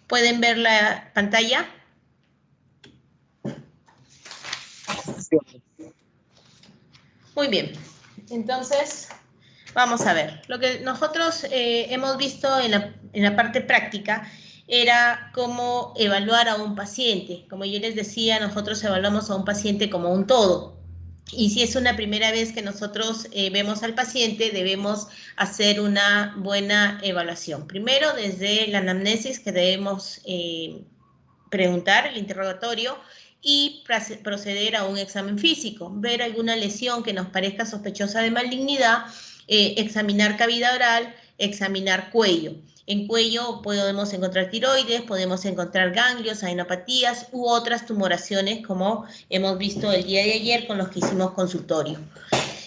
¿Pueden ver la pantalla? Muy bien. Entonces, vamos a ver. Lo que nosotros hemos visto en la parte práctica era cómo evaluar a un paciente. Como yo les decía, nosotros evaluamos a un paciente como un todo. Y si es una primera vez que nosotros vemos al paciente, debemos hacer una buena evaluación. Primero, desde la anamnesis que debemos preguntar, el interrogatorio, y proceder a un examen físico, ver alguna lesión que nos parezca sospechosa de malignidad, examinar cavidad oral, examinar cuello. En cuello podemos encontrar tiroides, podemos encontrar ganglios, adenopatías u otras tumoraciones como hemos visto el día de ayer con los que hicimos consultorio.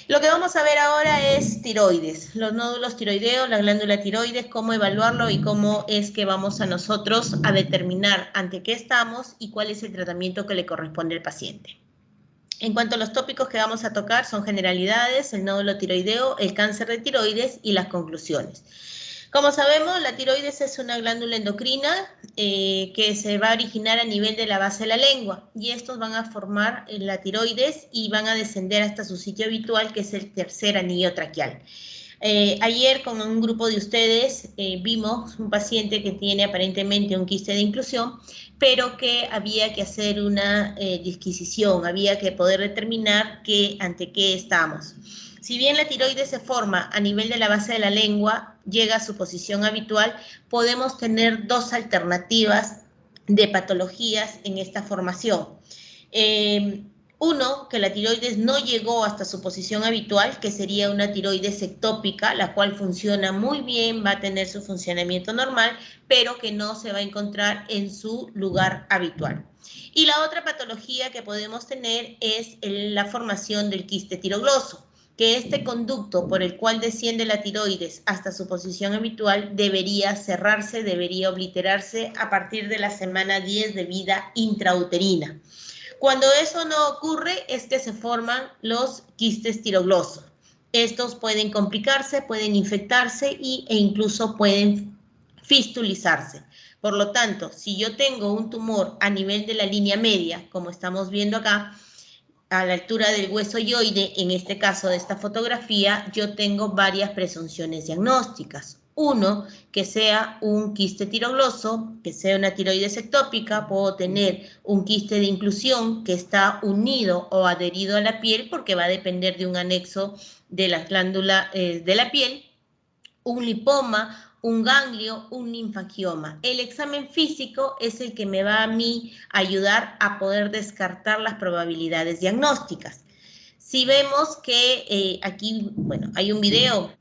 Lo que vamos a ver ahora es tiroides, los nódulos tiroideos, la glándula tiroides, cómo evaluarlo y cómo es que vamos a nosotros a determinar ante qué estamos y cuál es el tratamiento que le corresponde al paciente. En cuanto a los tópicos que vamos a tocar, son generalidades, el nódulo tiroideo, el cáncer de tiroides y las conclusiones. Como sabemos, la tiroides es una glándula endocrina que se va a originar a nivel de la base de la lengua y estos van a formar la tiroides y van a descender hasta su sitio habitual, que es el tercer anillo traqueal. Ayer con un grupo de ustedes vimos un paciente que tiene aparentemente un quiste de inclusión, pero que había que hacer una disquisición, había que poder determinar ante qué estamos. Si bien la tiroides se forma a nivel de la base de la lengua, llega a su posición habitual, podemos tener dos alternativas de patologías en esta formación. Uno, que la tiroides no llegó hasta su posición habitual, que sería una tiroides ectópica, la cual funciona muy bien, va a tener su funcionamiento normal, pero que no se va a encontrar en su lugar habitual. Y la otra patología que podemos tener es la formación del quiste tirogloso, que este conducto por el cual desciende la tiroides hasta su posición habitual debería cerrarse, debería obliterarse a partir de la semana 10 de vida intrauterina. Cuando eso no ocurre es que se forman los quistes tiroglosos. Estos pueden complicarse, pueden infectarse e incluso pueden fistulizarse. Por lo tanto, si yo tengo un tumor a nivel de la línea media, como estamos viendo acá, a la altura del hueso hioide, en este caso de esta fotografía, yo tengo varias presunciones diagnósticas. Uno, que sea un quiste tirogloso, que sea una tiroides ectópica, puedo tener un quiste de inclusión que está unido o adherido a la piel porque va a depender de un anexo de la glándula de la piel, un lipoma, un ganglio, un linfangioma. El examen físico es el que me va a mí ayudar a poder descartar las probabilidades diagnósticas. Si vemos que aquí, bueno, hay un video.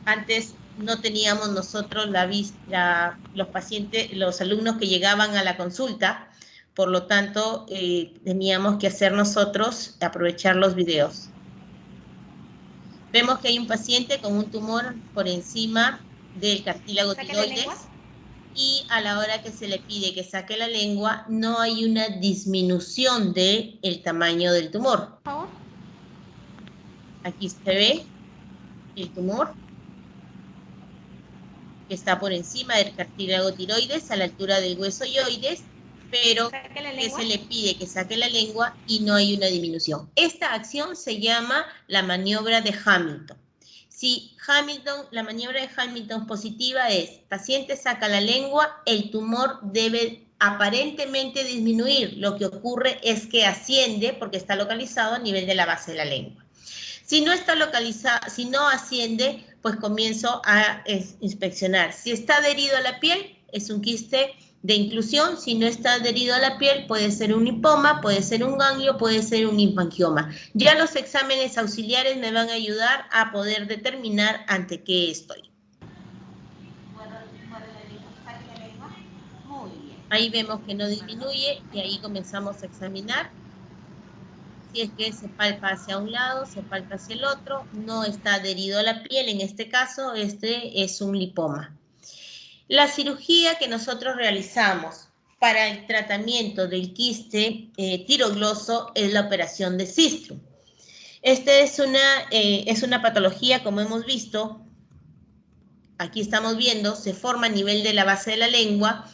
Antes no teníamos nosotros los pacientes, los alumnos que llegaban a la consulta, por lo tanto, teníamos que hacer nosotros aprovechar los videos. Vemos que hay un paciente con un tumor por encima del cartílago tiroides y a la hora que se le pide que saque la lengua no hay una disminución del tamaño del tumor. Aquí se ve el tumor que está por encima del cartílago tiroides a la altura del hueso hioides, pero que se le pide que saque la lengua y no hay una disminución. Esta acción se llama la maniobra de Hamilton. Si la maniobra de Hamilton positiva es, paciente saca la lengua, el tumor debe aparentemente disminuir. Lo que ocurre es que asciende porque está localizado a nivel de la base de la lengua. Si no está localizado, si no asciende, pues comienzo a inspeccionar. Si está adherido a la piel, es un quiste de inclusión. Si no está adherido a la piel, puede ser un lipoma, puede ser un ganglio, puede ser un linfangioma. Ya los exámenes auxiliares me van a ayudar a poder determinar ante qué estoy. Muy bien. Ahí vemos que no disminuye y ahí comenzamos a examinar. Si es que se palpa hacia un lado, se palpa hacia el otro, no está adherido a la piel, en este caso, este es un lipoma. La cirugía que nosotros realizamos para el tratamiento del quiste tirogloso es la operación de Sistrum. Esta es una patología, como hemos visto, aquí estamos viendo, se forma a nivel de la base de la lengua,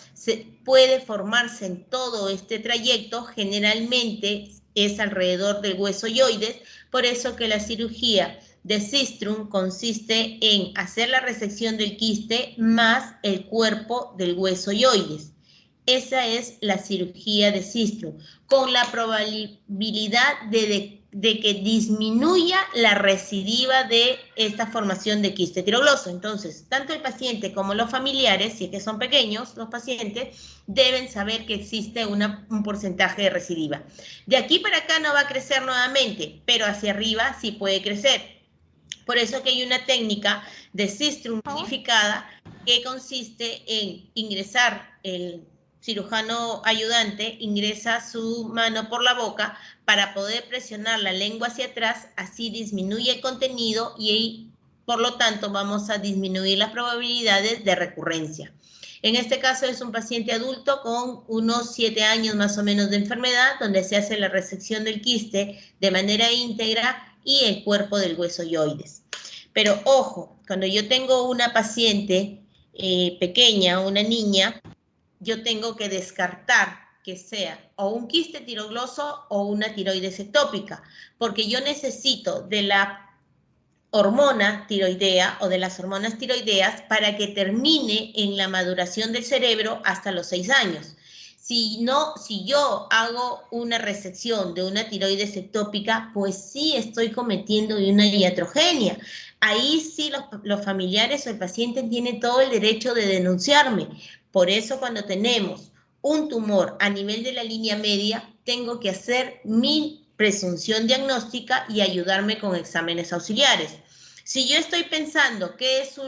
puede formarse en todo este trayecto, generalmente es alrededor del hueso yoides, por eso que la cirugía de Sistrum consiste en hacer la resección del quiste más el cuerpo del hueso yoides. Esa es la cirugía de Sistrum, con la probabilidad de que disminuya la recidiva de esta formación de quiste tirogloso. Entonces, tanto el paciente como los familiares, si es que son pequeños los pacientes, deben saber que existe un porcentaje de recidiva. De aquí para acá no va a crecer nuevamente, pero hacia arriba sí puede crecer. Por eso que hay una técnica de Sistrum modificada que consiste en ingresar el cirujano ayudante, ingresa su mano por la boca para poder presionar la lengua hacia atrás, así disminuye el contenido y por lo tanto vamos a disminuir las probabilidades de recurrencia. En este caso es un paciente adulto con unos 7 años más o menos de enfermedad, donde se hace la resección del quiste de manera íntegra y el cuerpo del hueso yoides. Pero ojo, cuando yo tengo una paciente pequeña, una niña, yo tengo que descartar que sea o un quiste tirogloso o una tiroides ectópica, porque yo necesito de la hormona tiroidea o de las hormonas tiroideas para que termine en la maduración del cerebro hasta los 6 años. Si yo hago una resección de una tiroides ectópica, pues sí estoy cometiendo una iatrogenia. Ahí sí los familiares o el paciente tienen todo el derecho de denunciarme. Por eso cuando tenemos un tumor a nivel de la línea media, tengo que hacer mi presunción diagnóstica y ayudarme con exámenes auxiliares. Si yo estoy pensando que es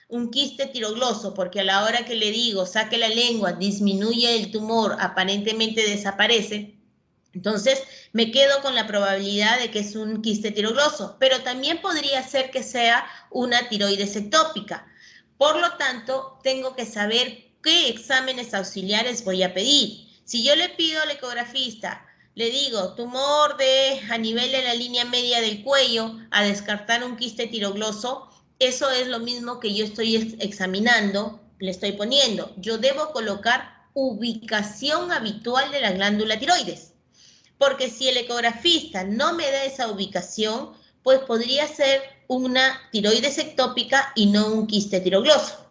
un quiste tirogloso, porque a la hora que le digo saque la lengua, disminuye el tumor, aparentemente desaparece, entonces me quedo con la probabilidad de que es un quiste tirogloso, pero también podría ser que sea una tiroides ectópica. Por lo tanto, tengo que saber qué exámenes auxiliares voy a pedir. Si yo le pido al ecografista, le digo tumor a nivel de la línea media del cuello, a descartar un quiste tirogloso, eso es lo mismo que yo estoy examinando, le estoy poniendo. Yo debo colocar ubicación habitual de la glándula tiroides, porque si el ecografista no me da esa ubicación, pues podría ser una tiroides ectópica y no un quiste tirogloso.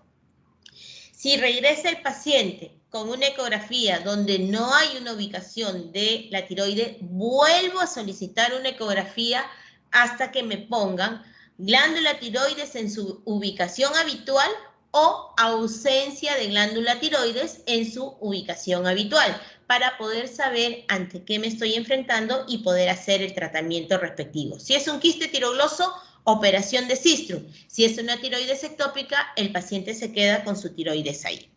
Si regresa el paciente con una ecografía donde no hay una ubicación de la tiroides, vuelvo a solicitar una ecografía hasta que me pongan glándula tiroides en su ubicación habitual o ausencia de glándula tiroides en su ubicación habitual, para poder saber ante qué me estoy enfrentando y poder hacer el tratamiento respectivo. Si es un quiste tirogloso, operación de Sistrum. Si es una tiroides ectópica, el paciente se queda con su tiroides ahí.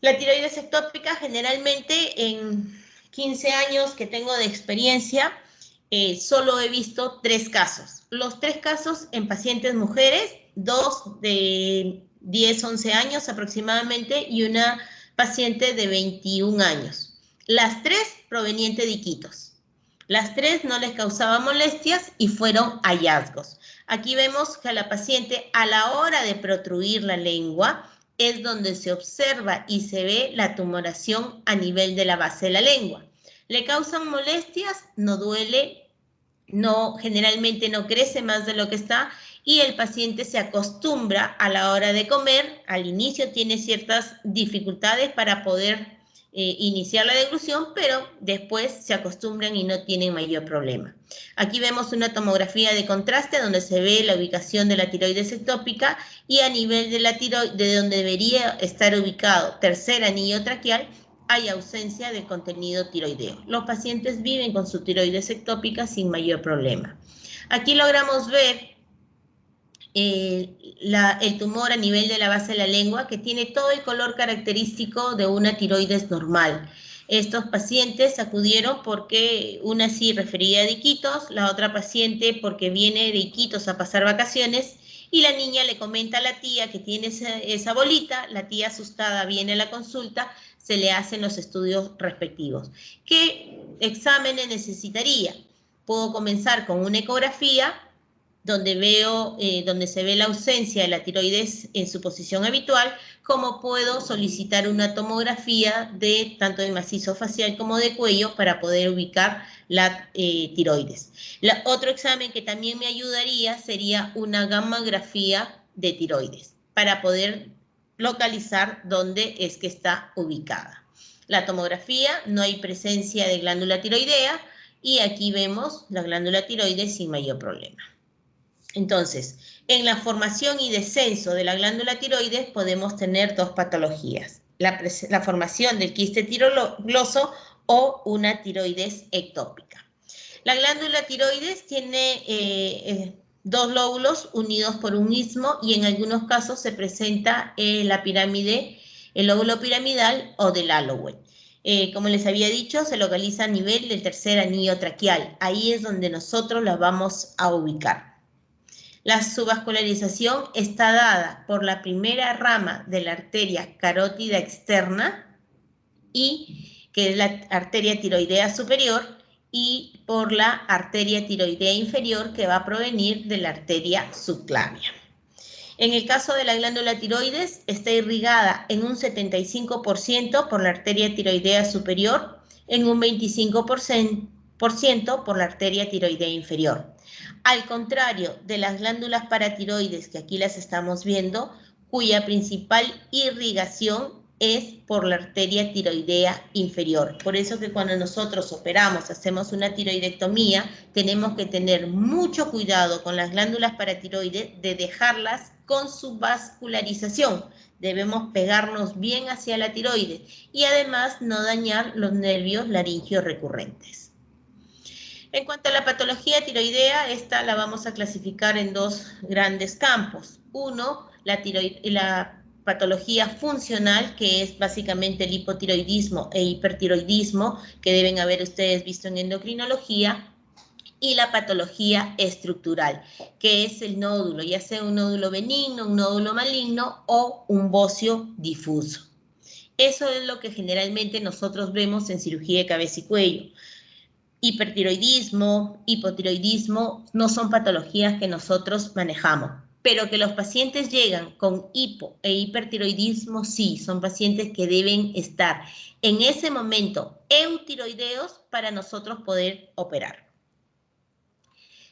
La tiroides ectópica, generalmente en 15 años que tengo de experiencia, solo he visto 3 casos. Los 3 casos en pacientes mujeres, 2 de 10, 11 años aproximadamente y una paciente de 21 años. Las 3 provenientes de Iquitos. Las 3 no les causaban molestias y fueron hallazgos. Aquí vemos que a la paciente, a la hora de protruir la lengua, es donde se observa y se ve la tumoración a nivel de la base de la lengua. ¿Le causan molestias? No duele, generalmente no crece más de lo que está y el paciente se acostumbra a la hora de comer. Al inicio tiene ciertas dificultades para poder iniciar la deglución, pero después se acostumbran y no tienen mayor problema. Aquí vemos una tomografía de contraste donde se ve la ubicación de la tiroides ectópica y a nivel de la tiroides, de donde debería estar ubicado tercer anillo traqueal, hay ausencia de contenido tiroideo. Los pacientes viven con su tiroides ectópica sin mayor problema. Aquí logramos ver el tumor a nivel de la base de la lengua, que tiene todo el color característico de una tiroides normal. Estos pacientes acudieron porque una sí refería de Iquitos, la otra paciente porque viene de Iquitos a pasar vacaciones, y la niña le comenta a la tía que tiene esa bolita, la tía asustada viene a la consulta, se le hacen los estudios respectivos. ¿Qué exámenes necesitaría? Puedo comenzar con una ecografía donde donde se ve la ausencia de la tiroides en su posición habitual, como puedo solicitar una tomografía de tanto de macizo facial como de cuello para poder ubicar la tiroides. Otro examen que también me ayudaría sería una gammagrafía de tiroides para poder localizar dónde es que está ubicada. La tomografía, no hay presencia de glándula tiroidea y aquí vemos la glándula tiroides sin mayor problema. Entonces, en la formación y descenso de la glándula tiroides podemos tener dos patologías, la formación del quiste tirogloso o una tiroides ectópica. La glándula tiroides tiene dos lóbulos unidos por un istmo y en algunos casos se presenta la pirámide, el lóbulo piramidal o del Hallowell. Como les había dicho, se localiza a nivel del tercer anillo traqueal. Ahí es donde nosotros la vamos a ubicar. La subvascularización está dada por la primera rama de la arteria carótida externa, que es la arteria tiroidea superior, y por la arteria tiroidea inferior, que va a provenir de la arteria subclavia. En el caso de la glándula tiroides, está irrigada en un 75% por la arteria tiroidea superior, en un 25% por la arteria tiroidea inferior. Al contrario de las glándulas paratiroides, que aquí las estamos viendo, cuya principal irrigación es por la arteria tiroidea inferior. Por eso que cuando nosotros operamos, hacemos una tiroidectomía, tenemos que tener mucho cuidado con las glándulas paratiroides de dejarlas con su vascularización. Debemos pegarnos bien hacia la tiroides y además no dañar los nervios laringeos recurrentes. En cuanto a la patología tiroidea, esta la vamos a clasificar en dos grandes campos. Uno, la patología funcional, que es básicamente el hipotiroidismo e hipertiroidismo, que deben haber ustedes visto en endocrinología, y la patología estructural, que es el nódulo, ya sea un nódulo benigno, un nódulo maligno o un bocio difuso. Eso es lo que generalmente nosotros vemos en cirugía de cabeza y cuello. Hipertiroidismo, hipotiroidismo, no son patologías que nosotros manejamos, pero que los pacientes llegan con hipo e hipertiroidismo, sí, son pacientes que deben estar en ese momento eutiroideos para nosotros poder operar.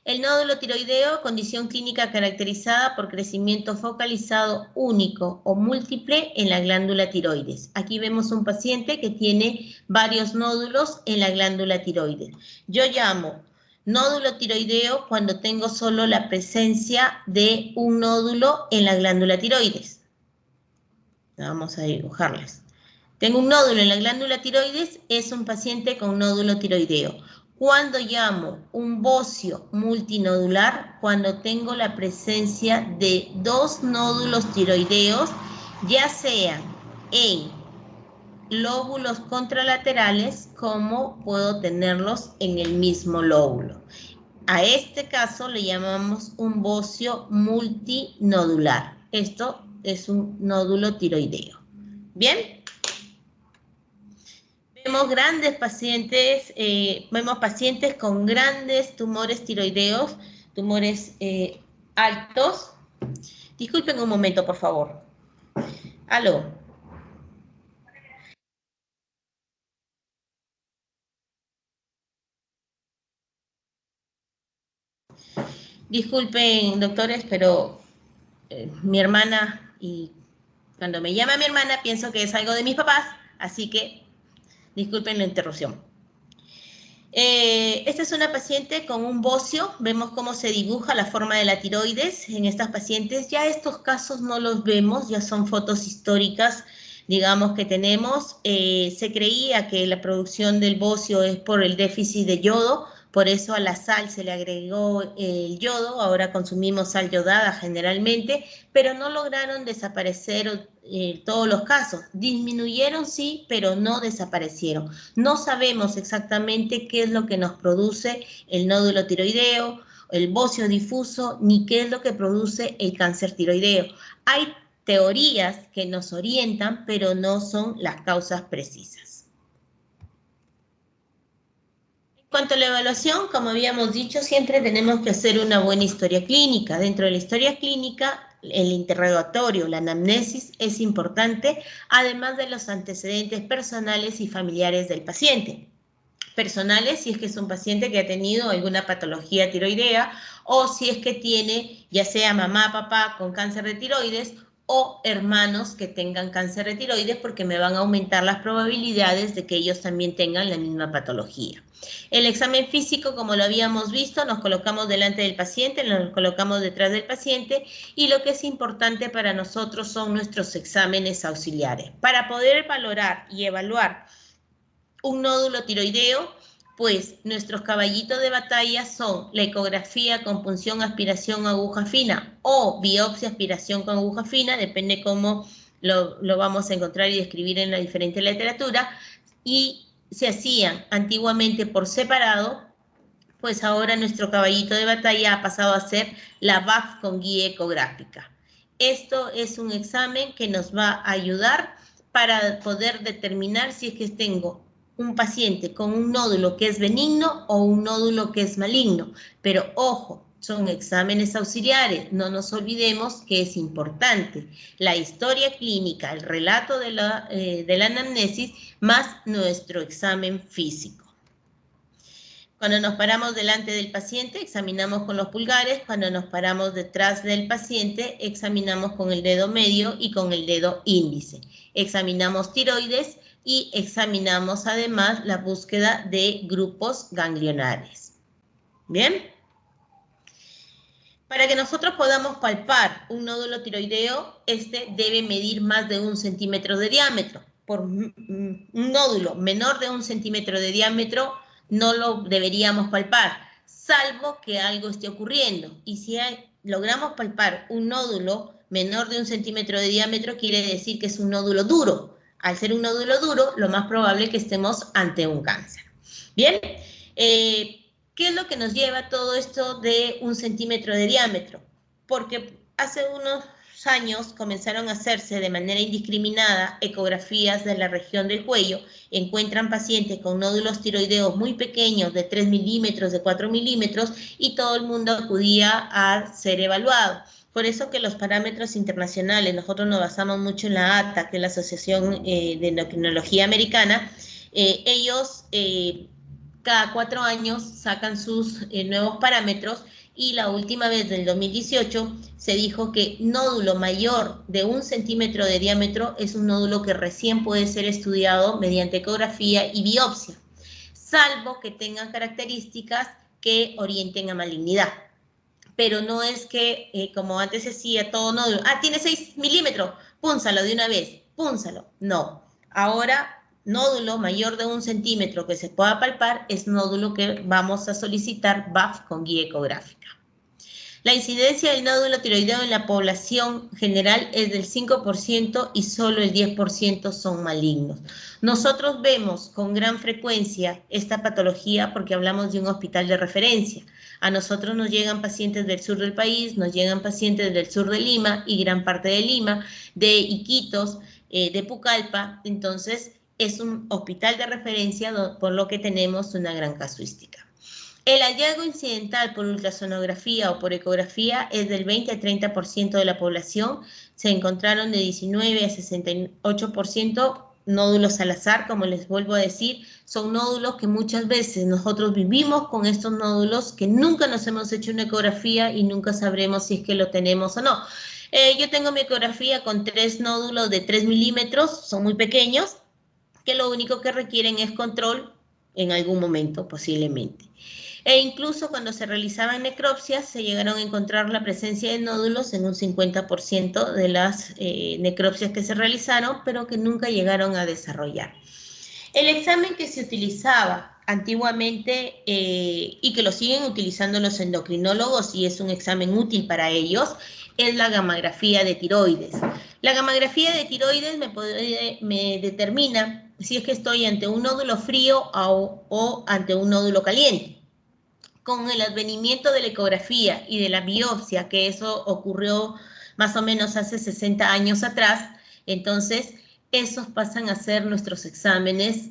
El nódulo tiroideo, condición clínica caracterizada por crecimiento focalizado único o múltiple en la glándula tiroides. Aquí vemos un paciente que tiene varios nódulos en la glándula tiroides. Yo llamo nódulo tiroideo cuando tengo solo la presencia de un nódulo en la glándula tiroides. Vamos a dibujarles. Tengo un nódulo en la glándula tiroides, es un paciente con nódulo tiroideo. Cuando llamo un bocio multinodular, cuando tengo la presencia de dos nódulos tiroideos, ya sean en lóbulos contralaterales, como puedo tenerlos en el mismo lóbulo. A este caso le llamamos un bocio multinodular. Esto es un nódulo tiroideo. ¿Bien? Vemos pacientes con grandes tumores tiroideos, tumores altos. Disculpen un momento, por favor. Aló. Disculpen, doctores, pero mi hermana, y cuando me llama mi hermana pienso que es algo de mis papás, así que disculpen la interrupción. Esta es una paciente con un bocio, vemos cómo se dibuja la forma de la tiroides en estas pacientes. Ya estos casos no los vemos, ya son fotos históricas, digamos, que tenemos. Se creía que la producción del bocio es por el déficit de yodo, por eso a la sal se le agregó el yodo, ahora consumimos sal yodada generalmente, pero no lograron desaparecer todos los casos. Disminuyeron, sí, pero no desaparecieron. No sabemos exactamente qué es lo que nos produce el nódulo tiroideo, el bocio difuso, ni qué es lo que produce el cáncer tiroideo. Hay teorías que nos orientan, pero no son las causas precisas. En Cuanto a la evaluación, como habíamos dicho, siempre tenemos que hacer una buena historia clínica. Dentro de la historia clínica, el interrogatorio, la anamnesis es importante, además de los antecedentes personales y familiares del paciente. Personales, si es que es un paciente que ha tenido alguna patología tiroidea o si es que tiene ya sea mamá, papá con cáncer de tiroides o hermanos que tengan cáncer de tiroides, porque me van a aumentar las probabilidades de que ellos también tengan la misma patología. El examen físico, como lo habíamos visto, nos colocamos delante del paciente, nos colocamos detrás del paciente, y lo que es importante para nosotros son nuestros exámenes auxiliares. Para poder valorar y evaluar un nódulo tiroideo, pues nuestros caballitos de batalla son la ecografía con punción, aspiración, aguja fina o biopsia, aspiración con aguja fina, depende cómo lo vamos a encontrar y describir en la diferente literatura, y se hacían antiguamente por separado, pues ahora nuestro caballito de batalla ha pasado a ser la BAF con guía ecográfica. Esto es un examen que nos va a ayudar para poder determinar si es que tengo un paciente con un nódulo que es benigno o un nódulo que es maligno. Pero ojo, son exámenes auxiliares, no nos olvidemos que es importante la historia clínica, el relato de la anamnesis, más nuestro examen físico. Cuando nos paramos delante del paciente, examinamos con los pulgares. Cuando nos paramos detrás del paciente, examinamos con el dedo medio y con el dedo índice. Examinamos tiroides y examinamos además la búsqueda de grupos ganglionares. ¿Bien? Para que nosotros podamos palpar un nódulo tiroideo, este debe medir más de 1 centímetro de diámetro. Por un nódulo menor de 1 centímetro de diámetro, no lo deberíamos palpar, salvo que algo esté ocurriendo. Y si logramos palpar un nódulo menor de 1 centímetro de diámetro, quiere decir que es un nódulo duro. Al ser un nódulo duro, lo más probable es que estemos ante un cáncer. Bien, ¿qué es lo que nos lleva a todo esto de 1 centímetro de diámetro? Porque hace unos años comenzaron a hacerse de manera indiscriminada ecografías de la región del cuello, encuentran pacientes con nódulos tiroideos muy pequeños, de 3 milímetros, de 4 milímetros, y todo el mundo acudía a ser evaluado. Por eso que los parámetros internacionales, nosotros nos basamos mucho en la ATA, que es la Asociación de Endocrinología Americana, ellos cada 4 años sacan sus nuevos parámetros, y la última vez del 2018 se dijo que nódulo mayor de 1 centímetro de diámetro es un nódulo que recién puede ser estudiado mediante ecografía y biopsia, salvo que tengan características que orienten a malignidad. Pero no es que, como antes se hacía, todo nódulo, tiene 6 milímetros, púnsalo de una vez, púnsalo. No, ahora nódulo mayor de 1 centímetro que se pueda palpar es nódulo que vamos a solicitar BAF con guía ecográfica. La incidencia del nódulo tiroideo en la población general es del 5% y solo el 10% son malignos. Nosotros vemos con gran frecuencia esta patología porque hablamos de un hospital de referencia. A nosotros nos llegan pacientes del sur del país, nos llegan pacientes del sur de Lima y gran parte de Lima, de Iquitos, de Pucallpa. Entonces, es un hospital de referencia por lo que tenemos una gran casuística. El hallazgo incidental por ultrasonografía o por ecografía es del 20 a 30% de la población. Se encontraron de 19 a 68% nódulos al azar, como les vuelvo a decir, son nódulos que muchas veces nosotros vivimos con estos nódulos que nunca nos hemos hecho una ecografía y nunca sabremos si es que lo tenemos o no. Yo tengo mi ecografía con 3 nódulos de 3 milímetros, son muy pequeños, que lo único que requieren es control en algún momento, posiblemente. E incluso cuando se realizaban necropsias, se llegaron a encontrar la presencia de nódulos en un 50% de las necropsias que se realizaron, pero que nunca llegaron a desarrollar. El examen que se utilizaba antiguamente y que lo siguen utilizando los endocrinólogos y es un examen útil para ellos, es la gammagrafía de tiroides. La gammagrafía de tiroides me determina si es que estoy ante un nódulo frío o ante un nódulo caliente. Con el advenimiento de la ecografía y de la biopsia, que eso ocurrió más o menos hace 60 años atrás, entonces esos pasan a ser nuestros exámenes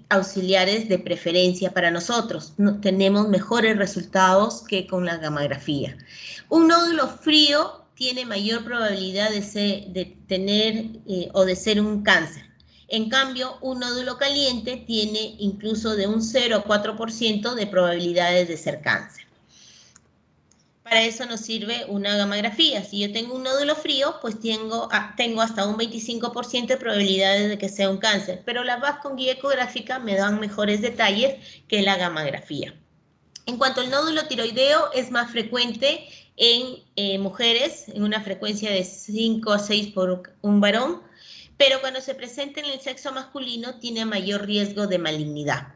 auxiliares de preferencia para nosotros. Tenemos mejores resultados que con la gamografía. Un nódulo frío tiene mayor probabilidad de tener o de ser un cáncer. En cambio, un nódulo caliente tiene incluso de un 0 a 4% de probabilidades de ser cáncer. Para eso nos sirve una gamografía. Si yo tengo un nódulo frío, pues tengo hasta un 25% de probabilidades de que sea un cáncer, pero las VAS con guía ecográfica me dan mejores detalles que la gamografía. En cuanto al nódulo tiroideo, es más frecuente en mujeres, en una frecuencia de 5 a 6 por un varón, pero cuando se presenta en el sexo masculino tiene mayor riesgo de malignidad.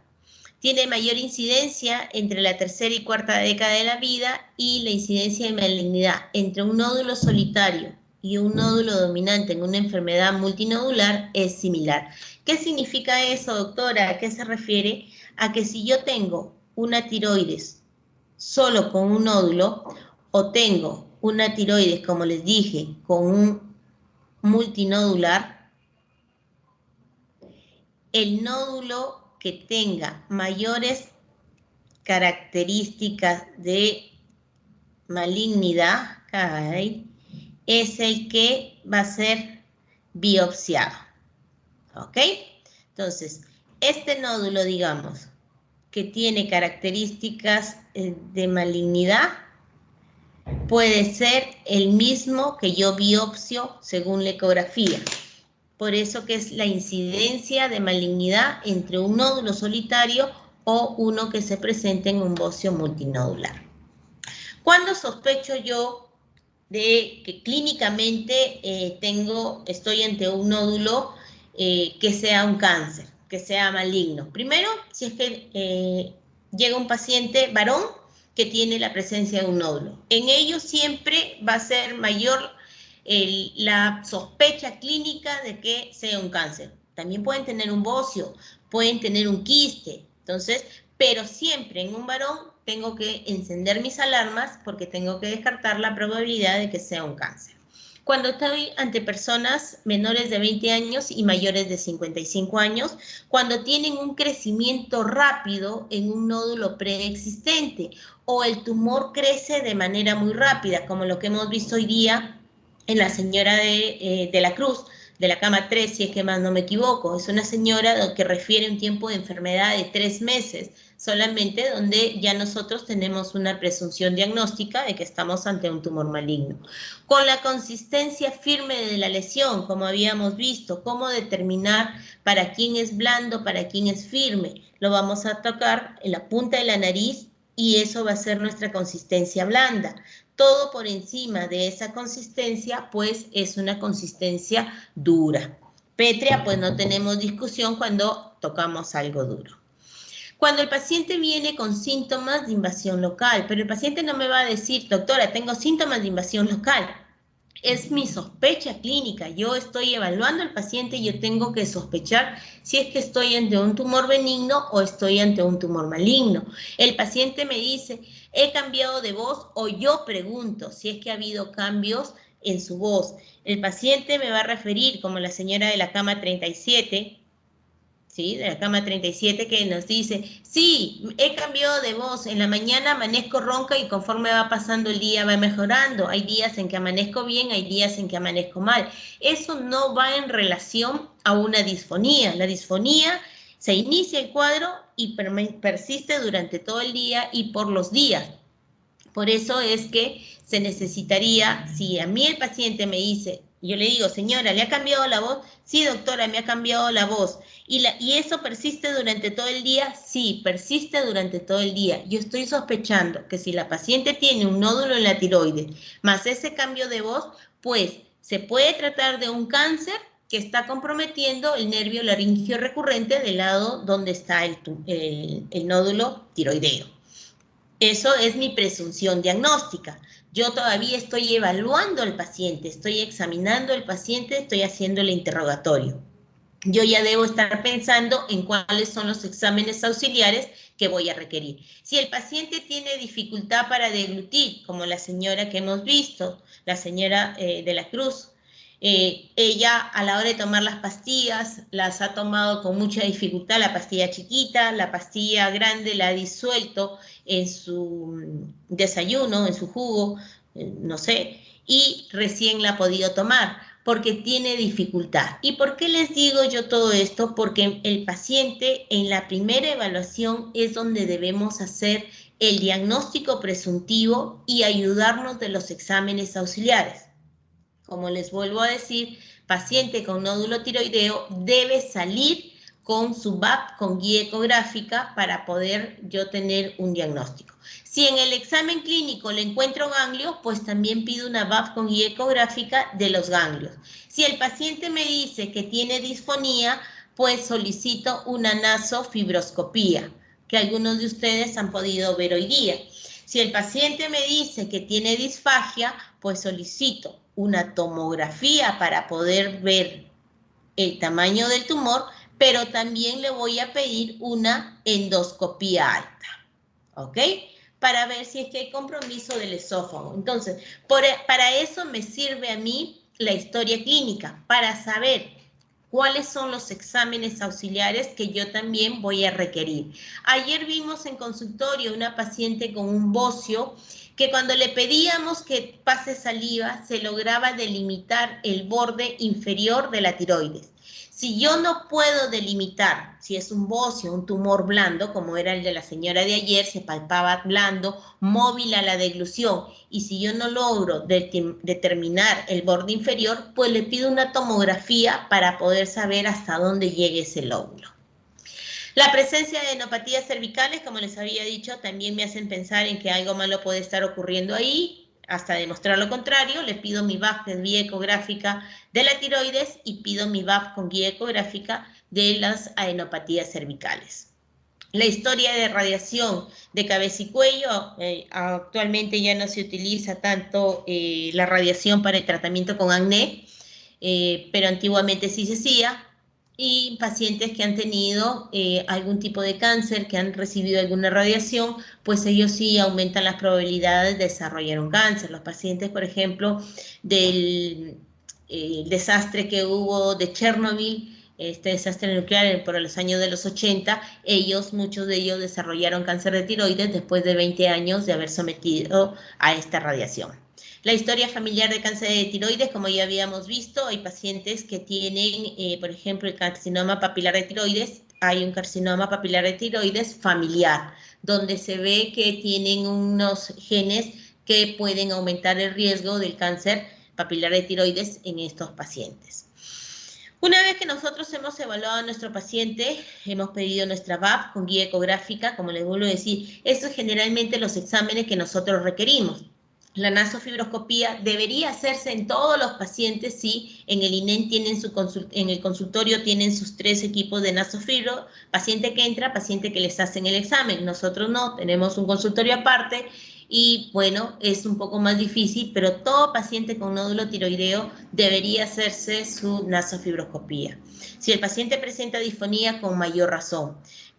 Tiene mayor incidencia entre la tercera y cuarta década de la vida y la incidencia de malignidad entre un nódulo solitario y un nódulo dominante en una enfermedad multinodular es similar. ¿Qué significa eso, doctora? ¿A qué se refiere? A que si yo tengo una tiroides solo con un nódulo o tengo una tiroides, como les dije, con un multinodular, el nódulo que tenga mayores características de malignidad es el que va a ser biopsiado. ¿Ok? Entonces, este nódulo, digamos, que tiene características de malignidad, puede ser el mismo que yo biopsio según la ecografía. Por eso que es la incidencia de malignidad entre un nódulo solitario o uno que se presente en un bocio multinodular. ¿Cuándo sospecho yo de que clínicamente estoy ante un nódulo que sea un cáncer, que sea maligno? Primero, si es que llega un paciente varón que tiene la presencia de un nódulo. En ellos siempre va a ser mayor la sospecha clínica de que sea un cáncer. También pueden tener un bocio, pueden tener un quiste, entonces, pero siempre en un varón tengo que encender mis alarmas porque tengo que descartar la probabilidad de que sea un cáncer. Cuando estoy ante personas menores de 20 años y mayores de 55 años, cuando tienen un crecimiento rápido en un nódulo preexistente o el tumor crece de manera muy rápida, como lo que hemos visto hoy día en la señora de la Cruz, de la cama 3, si es que más no me equivoco. Es una señora que refiere un tiempo de enfermedad de 3 meses, solamente donde ya nosotros tenemos una presunción diagnóstica de que estamos ante un tumor maligno. Con la consistencia firme de la lesión, como habíamos visto, cómo determinar para quién es blando, para quién es firme, lo vamos a tocar en la punta de la nariz y eso va a ser nuestra consistencia blanda. Todo por encima de esa consistencia, pues es una consistencia dura. Pétrea, pues no tenemos discusión cuando tocamos algo duro. Cuando el paciente viene con síntomas de invasión local, pero el paciente no me va a decir, doctora, tengo síntomas de invasión local. Es mi sospecha clínica. Yo estoy evaluando al paciente y yo tengo que sospechar si es que estoy ante un tumor benigno o estoy ante un tumor maligno. El paciente me dice, he cambiado de voz, o yo pregunto si es que ha habido cambios en su voz. El paciente me va a referir, como la señora de la cama 37, ¿sí? De la cama 37, que nos dice, sí, he cambiado de voz, en la mañana amanezco ronca y conforme va pasando el día va mejorando. Hay días en que amanezco bien, hay días en que amanezco mal. Eso no va en relación a una disfonía. La disfonía se inicia el cuadro y persiste durante todo el día y por los días. Por eso es que se necesitaría, si a mí el paciente me dice, yo le digo, señora, ¿le ha cambiado la voz? Sí, doctora, me ha cambiado la voz. ¿Y eso persiste durante todo el día? Sí, persiste durante todo el día. Yo estoy sospechando que si la paciente tiene un nódulo en la tiroides, más ese cambio de voz, pues se puede tratar de un cáncer que está comprometiendo el nervio laringio recurrente del lado donde está el nódulo tiroideo. Eso es mi presunción diagnóstica. Yo todavía estoy evaluando al paciente, estoy examinando al paciente, estoy haciendo el interrogatorio. Yo ya debo estar pensando en cuáles son los exámenes auxiliares que voy a requerir. Si el paciente tiene dificultad para deglutir, como la señora que hemos visto, la señora de la Cruz, Ella, a la hora de tomar las pastillas, las ha tomado con mucha dificultad, la pastilla chiquita, la pastilla grande la ha disuelto en su desayuno, en su jugo, no sé, y recién la ha podido tomar porque tiene dificultad. ¿Y por qué les digo yo todo esto? Porque el paciente en la primera evaluación es donde debemos hacer el diagnóstico presuntivo y ayudarnos de los exámenes auxiliares. Como les vuelvo a decir, paciente con nódulo tiroideo debe salir con su VAP con guía ecográfica para poder yo tener un diagnóstico. Si en el examen clínico le encuentro ganglios, pues también pido una VAP con guía ecográfica de los ganglios. Si el paciente me dice que tiene disfonía, pues solicito una nasofibroscopía, que algunos de ustedes han podido ver hoy día. Si el paciente me dice que tiene disfagia, pues solicito una tomografía para poder ver el tamaño del tumor, pero también le voy a pedir una endoscopía alta, ¿ok? Para ver si es que hay compromiso del esófago. Entonces, para eso me sirve a mí la historia clínica, para saber cuáles son los exámenes auxiliares que yo también voy a requerir. Ayer vimos en consultorio una paciente con un bocio que cuando le pedíamos que pase saliva se lograba delimitar el borde inferior de la tiroides. Si yo no puedo delimitar si es un bocio, un tumor blando, como era el de la señora de ayer, se palpaba blando, móvil a la deglución, y si yo no logro determinar el borde inferior, pues le pido una tomografía para poder saber hasta dónde llegue ese lóbulo. La presencia de enopatías cervicales, como les había dicho, también me hacen pensar en que algo malo puede estar ocurriendo ahí. Hasta demostrar lo contrario, le pido mi VAP con guía ecográfica de la tiroides y pido mi VAP con guía ecográfica de las adenopatías cervicales. La historia de radiación de cabeza y cuello, actualmente ya no se utiliza tanto la radiación para el tratamiento con acné, pero antiguamente sí se hacía. Y pacientes que han tenido algún tipo de cáncer, que han recibido alguna radiación, pues ellos sí aumentan las probabilidades de desarrollar un cáncer. Los pacientes, por ejemplo, del desastre que hubo de Chernobyl, este desastre nuclear por los años de los 80, muchos de ellos desarrollaron cáncer de tiroides después de 20 años de haber sometido a esta radiación. La historia familiar de cáncer de tiroides, como ya habíamos visto, hay pacientes que tienen, por ejemplo, el carcinoma papilar de tiroides. Hay un carcinoma papilar de tiroides familiar, donde se ve que tienen unos genes que pueden aumentar el riesgo del cáncer papilar de tiroides en estos pacientes. Una vez que nosotros hemos evaluado a nuestro paciente, hemos pedido nuestra VAP con guía ecográfica, como les vuelvo a decir, estos son generalmente los exámenes que nosotros requerimos. La nasofibroscopía debería hacerse en todos los pacientes si en el INEN tienen en el consultorio tienen sus 3 equipos de nasofibro, paciente que entra, paciente que les hacen el examen. Nosotros no, tenemos un consultorio aparte y bueno, es un poco más difícil, pero todo paciente con nódulo tiroideo debería hacerse su nasofibroscopía. Si el paciente presenta disfonía, con mayor razón.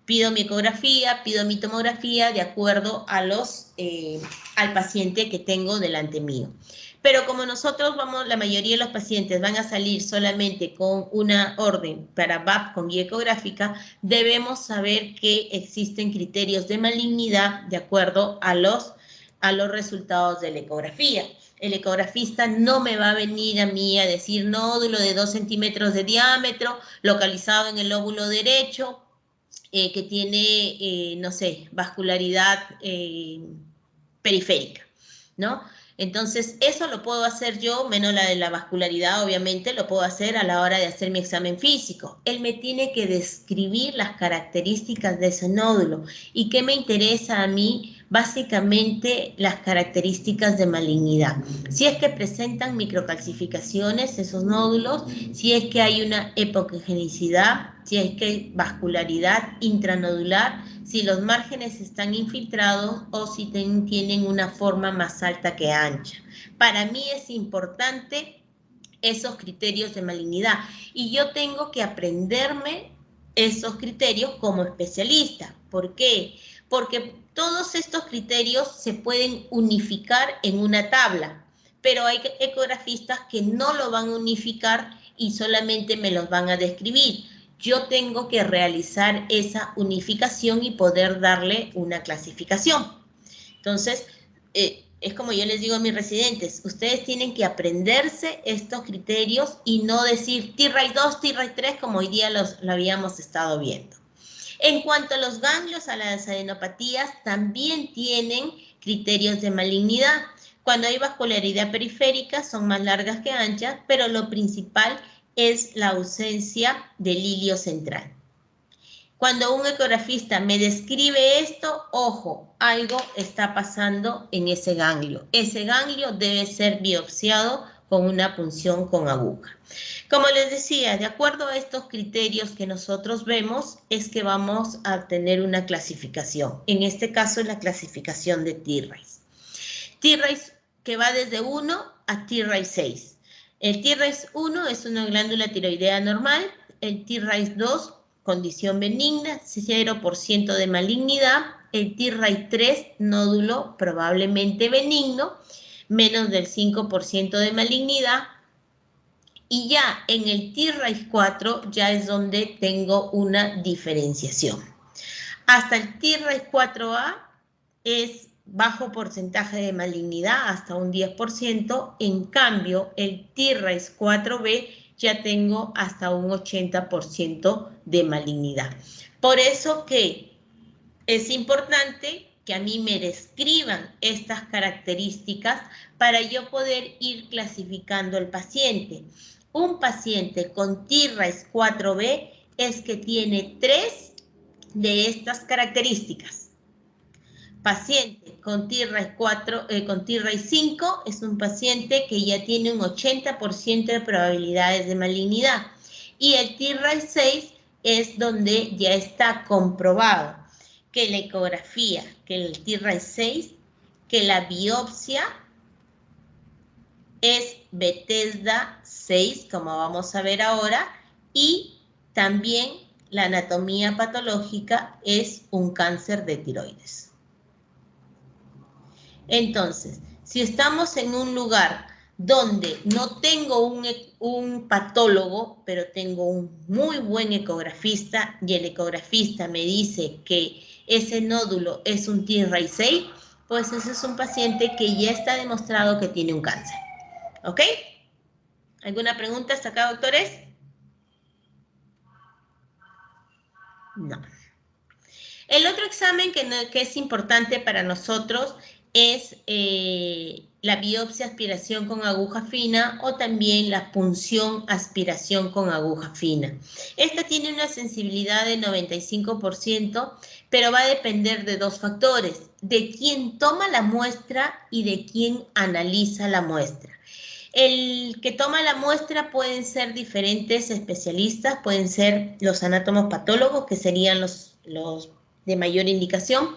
Pido mi ecografía, pido mi tomografía de acuerdo a al paciente que tengo delante mío. Pero como nosotros la mayoría de los pacientes van a salir solamente con una orden para VAP con guía ecográfica, debemos saber que existen criterios de malignidad de acuerdo a los resultados de la ecografía. El ecografista no me va a venir a mí a decir nódulo de 2 centímetros de diámetro, localizado en el lóbulo derecho, que tiene, no sé, vascularidad periférica, ¿no? Entonces, eso lo puedo hacer yo, menos la de la vascularidad, obviamente, lo puedo hacer a la hora de hacer mi examen físico. Él me tiene que describir las características de ese nódulo. ¿Y qué me interesa a mí? Básicamente, las características de malignidad. Si es que presentan microcalcificaciones, esos nódulos, si es que hay una epocogenicidad, si es que hay vascularidad intranodular, si los márgenes están infiltrados o si tienen una forma más alta que ancha. Para mí es importante esos criterios de malignidad y yo tengo que aprenderme esos criterios como especialista. ¿Por qué? Porque todos estos criterios se pueden unificar en una tabla, pero hay ecografistas que no lo van a unificar y solamente me los van a describir. Yo tengo que realizar esa unificación y poder darle una clasificación. Entonces, es como yo les digo a mis residentes, ustedes tienen que aprenderse estos criterios y no decir T-RAIS 2, T-RAIS 3, como hoy día lo habíamos estado viendo. En cuanto a los ganglios, a las adenopatías, también tienen criterios de malignidad. Cuando hay vascularidad periférica, son más largas que anchas, pero lo principal es la ausencia del hilio central. Cuando un ecografista me describe esto, ojo, algo está pasando en ese ganglio. Ese ganglio debe ser biopsiado con una punción con aguja. Como les decía, de acuerdo a estos criterios que nosotros vemos, es que vamos a tener una clasificación. En este caso, la clasificación de T-RAIS. T-RAIS que va desde 1 a T-RAIS 6. El T-RAIS 1 es una glándula tiroidea normal. El T-RAIS 2, condición benigna, 0% de malignidad. El T-RAIS 3, nódulo probablemente benigno, menos del 5% de malignidad. Y ya en el T-RAIS 4 ya es donde tengo una diferenciación. Hasta el T-RAIS 4A es bajo porcentaje de malignidad, hasta un 10%. En cambio, el T-RAIS 4B ya tengo hasta un 80% de malignidad. Por eso que es importante que a mí me describan estas características para yo poder ir clasificando al paciente. Un paciente con T-RAIS 4B es que tiene 3 de estas características. Paciente con T-RAIS 5 es un paciente que ya tiene un 80% de probabilidades de malignidad. Y el T-RAIS 6 es donde ya está comprobado que la ecografía, que el T-RAIS 6, que la biopsia es Bethesda 6, como vamos a ver ahora, y también la anatomía patológica es un cáncer de tiroides. Entonces, si estamos en un lugar donde no tengo un patólogo, pero tengo un muy buen ecografista y el ecografista me dice que ese nódulo es un T-RAIS 6, pues ese es un paciente que ya está demostrado que tiene un cáncer. ¿Ok? ¿Alguna pregunta hasta acá, doctores? No. El otro examen que es importante para nosotros es la biopsia aspiración con aguja fina o también la punción aspiración con aguja fina. Esta tiene una sensibilidad de 95%, pero va a depender de 2 factores, de quién toma la muestra y de quién analiza la muestra. El que toma la muestra pueden ser diferentes especialistas, pueden ser los anátomos patólogos, que serían los de mayor indicación,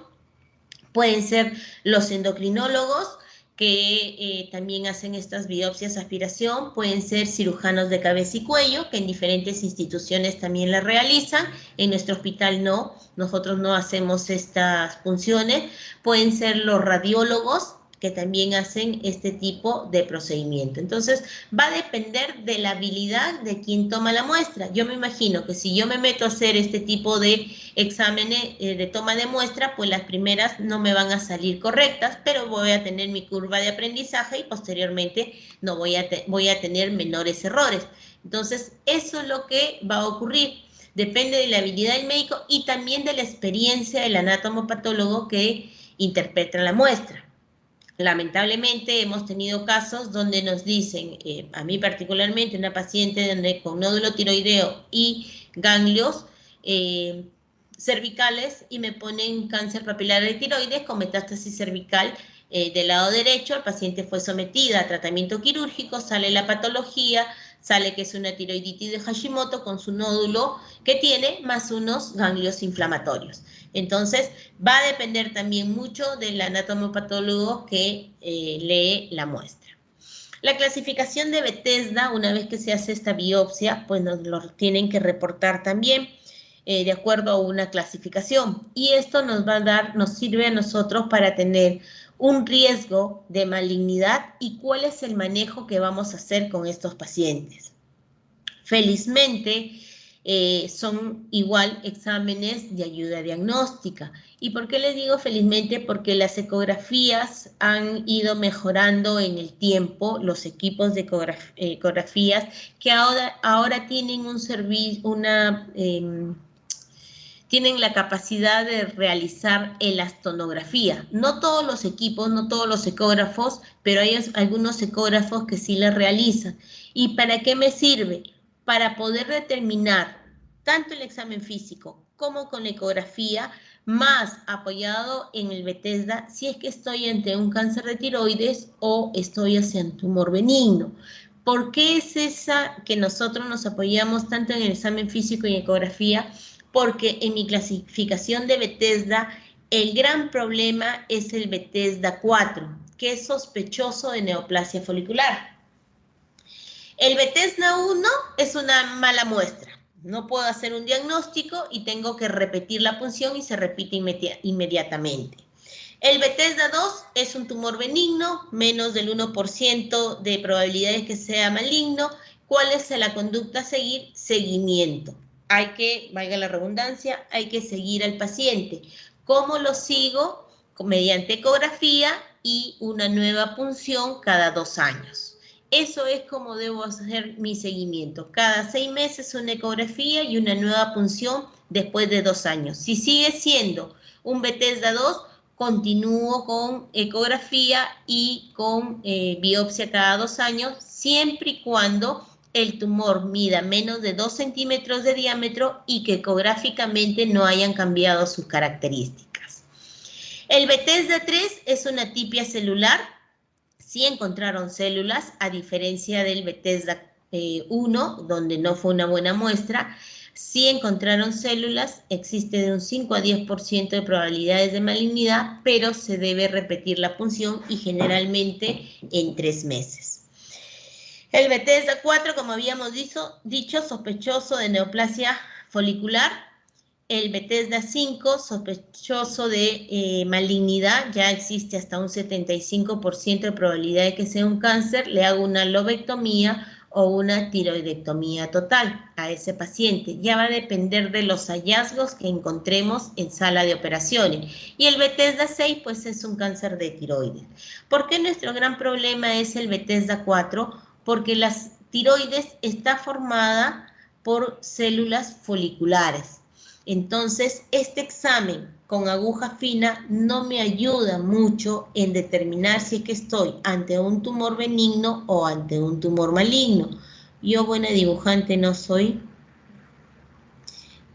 pueden ser los endocrinólogos, que también hacen estas biopsias aspiración, pueden ser cirujanos de cabeza y cuello, que en diferentes instituciones también la realizan, en nuestro hospital no, nosotros no hacemos estas funciones, pueden ser los radiólogos, que también hacen este tipo de procedimiento. Entonces, va a depender de la habilidad de quien toma la muestra. Yo me imagino que si yo me meto a hacer este tipo de exámenes de toma de muestra, pues las primeras no me van a salir correctas, pero voy a tener mi curva de aprendizaje y posteriormente no voy a tener menores errores. Entonces, eso es lo que va a ocurrir. Depende de la habilidad del médico y también de la experiencia del anatomopatólogo que interpreta la muestra. Lamentablemente hemos tenido casos donde nos dicen, a mí particularmente, una paciente con nódulo tiroideo y ganglios cervicales y me ponen cáncer papilar de tiroides con metástasis cervical del lado derecho. El paciente fue sometida a tratamiento quirúrgico, sale la patología, sale que es una tiroiditis de Hashimoto con su nódulo que tiene más unos ganglios inflamatorios. Entonces, va a depender también mucho del anatomopatólogo que lee la muestra. La clasificación de Bethesda, una vez que se hace esta biopsia, pues nos lo tienen que reportar también de acuerdo a una clasificación. Y esto nos va a dar, nos sirve a nosotros para tener un riesgo de malignidad y cuál es el manejo que vamos a hacer con estos pacientes. Felizmente, son igual exámenes de ayuda diagnóstica. ¿Y por qué les digo felizmente? Porque las ecografías han ido mejorando en el tiempo, los equipos de ecografías que ahora tienen un servicio, tienen la capacidad de realizar elastonografía. No todos los equipos, no todos los ecógrafos, pero hay algunos ecógrafos que sí la realizan. ¿Y para qué me sirve? Para poder determinar tanto el examen físico como con la ecografía, más apoyado en el Bethesda, si es que estoy ante un cáncer de tiroides o estoy hacia un tumor benigno. ¿Por qué es esa que nosotros nos apoyamos tanto en el examen físico y ecografía? Porque en mi clasificación de Bethesda, el gran problema es el Bethesda 4, que es sospechoso de neoplasia folicular. El Bethesda 1 es una mala muestra. No puedo hacer un diagnóstico y tengo que repetir la punción y se repite inmediatamente. El Bethesda 2 es un tumor benigno, menos del 1% de probabilidades que sea maligno. ¿Cuál es la conducta a seguir? Seguimiento. Hay que, valga la redundancia, hay que seguir al paciente. ¿Cómo lo sigo? Mediante ecografía y una nueva punción cada 2 años. Eso es como debo hacer mi seguimiento. Cada 6 meses una ecografía y una nueva punción después de 2 años. Si sigue siendo un Bethesda 2, continúo con ecografía y con biopsia cada 2 años, siempre y cuando el tumor mida menos de 2 centímetros de diámetro y que ecográficamente no hayan cambiado sus características. El Bethesda 3 es una atipia celular. Sí encontraron células, a diferencia del Bethesda 1, donde no fue una buena muestra. Sí encontraron células, existe de un 5 a 10% de probabilidades de malignidad, pero se debe repetir la punción y generalmente en 3 meses. El Bethesda 4, como habíamos dicho, sospechoso de neoplasia folicular. El Bethesda 5, sospechoso de malignidad, ya existe hasta un 75% de probabilidad de que sea un cáncer, le hago una lobectomía o una tiroidectomía total a ese paciente. Ya va a depender de los hallazgos que encontremos en sala de operaciones. Y el Bethesda 6, pues es un cáncer de tiroides. ¿Por qué nuestro gran problema es el Bethesda 4? Porque la tiroides está formada por células foliculares. Entonces, este examen con aguja fina no me ayuda mucho en determinar si es que estoy ante un tumor benigno o ante un tumor maligno. Yo buena dibujante no soy,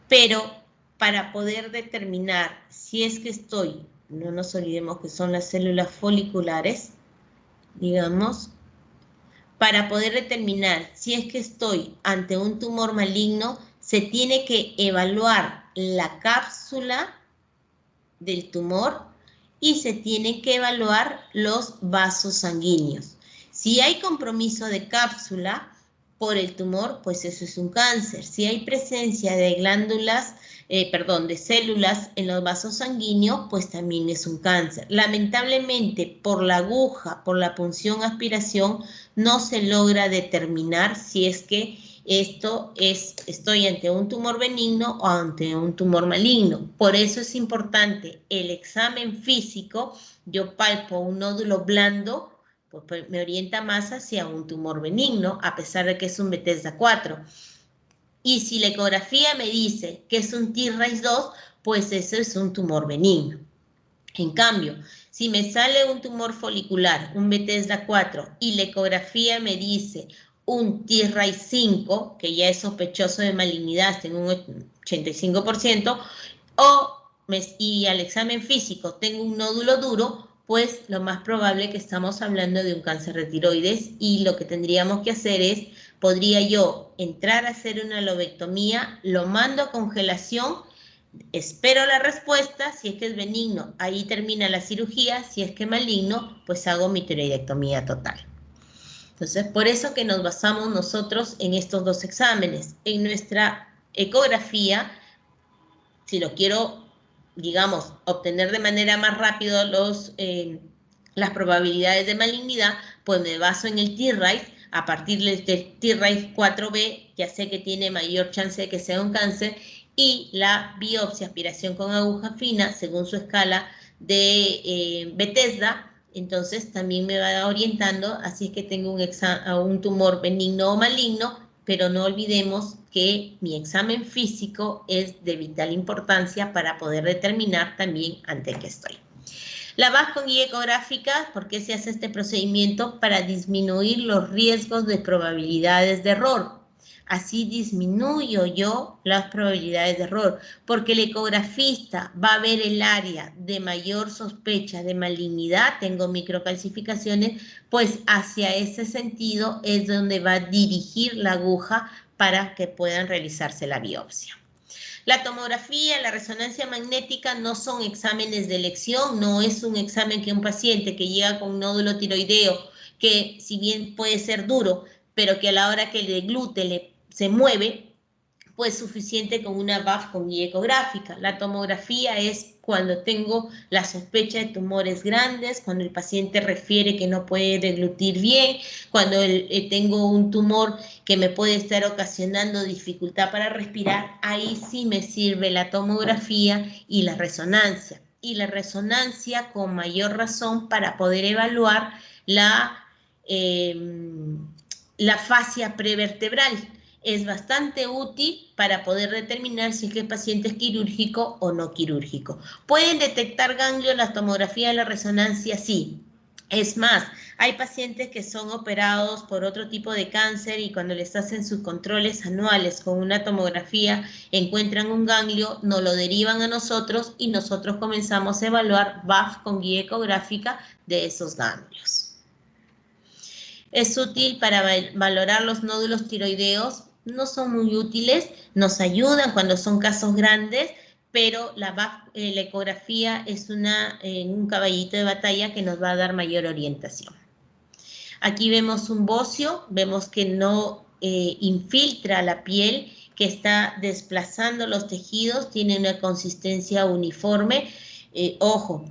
pero para poder determinar si es que estoy, no nos olvidemos que son las células foliculares, digamos, para poder determinar si es que estoy ante un tumor maligno, se tiene que evaluar la cápsula del tumor y se tiene que evaluar los vasos sanguíneos. Si hay compromiso de cápsula por el tumor, pues eso es un cáncer. Si hay presencia de glándulas, de células en los vasos sanguíneos, pues también es un cáncer. Lamentablemente, por la aguja, por la punción aspiración, no se logra determinar si es que estoy ante un tumor benigno o ante un tumor maligno. Por eso es importante el examen físico. Yo palpo un nódulo blando, pues me orienta más hacia un tumor benigno, a pesar de que es un Bethesda 4. Y si la ecografía me dice que es un T-RAIS 2, pues eso es un tumor benigno. En cambio, si me sale un tumor folicular, un Bethesda 4, y la ecografía me dice un T-RAIS 5, que ya es sospechoso de malignidad, tengo un 85%, y al examen físico tengo un nódulo duro, pues lo más probable es que estamos hablando de un cáncer de tiroides y lo que tendríamos que hacer es, podría yo entrar a hacer una lobectomía, lo mando a congelación, espero la respuesta, si es que es benigno, ahí termina la cirugía, si es que maligno, pues hago mi tiroidectomía total. Entonces, por eso que nos basamos nosotros en estos dos exámenes. En nuestra ecografía, si lo quiero, digamos, obtener de manera más rápida las probabilidades de malignidad, pues me baso en el T-RAIS. A partir del T-RAIS 4B, ya sé que tiene mayor chance de que sea un cáncer, y la biopsia, aspiración con aguja fina, según su escala de Bethesda, entonces también me va orientando, así es que tengo un tumor benigno o maligno, pero no olvidemos que mi examen físico es de vital importancia para poder determinar también ante qué estoy. La VAS con guía ecográfica, ¿por qué se hace este procedimiento? Para disminuir los riesgos de probabilidades de error. Así disminuyo yo las probabilidades de error, porque el ecografista va a ver el área de mayor sospecha de malignidad, tengo microcalcificaciones, pues hacia ese sentido es donde va a dirigir la aguja para que puedan realizarse la biopsia. La tomografía, la resonancia magnética no son exámenes de elección, no es un examen que un paciente que llega con un nódulo tiroideo, que si bien puede ser duro, pero que a la hora que el glúteo se mueve, pues suficiente con una VAF con guía ecográfica. La tomografía es cuando tengo la sospecha de tumores grandes, cuando el paciente refiere que no puede deglutir bien, cuando tengo un tumor que me puede estar ocasionando dificultad para respirar, ahí sí me sirve la tomografía y la resonancia. Y la resonancia con mayor razón para poder evaluar la fascia prevertebral. Es bastante útil para poder determinar si el paciente es quirúrgico o no quirúrgico. ¿Pueden detectar ganglios la tomografía y la resonancia? Sí. Es más, hay pacientes que son operados por otro tipo de cáncer y cuando les hacen sus controles anuales con una tomografía encuentran un ganglio, nos lo derivan a nosotros y nosotros comenzamos a evaluar VAF con guía ecográfica de esos ganglios. Es útil para valorar los nódulos tiroideos. No son muy útiles, nos ayudan cuando son casos grandes, pero la ecografía es un caballito de batalla que nos va a dar mayor orientación. Aquí vemos un bocio, vemos que no infiltra la piel, que está desplazando los tejidos, tiene una consistencia uniforme. Ojo,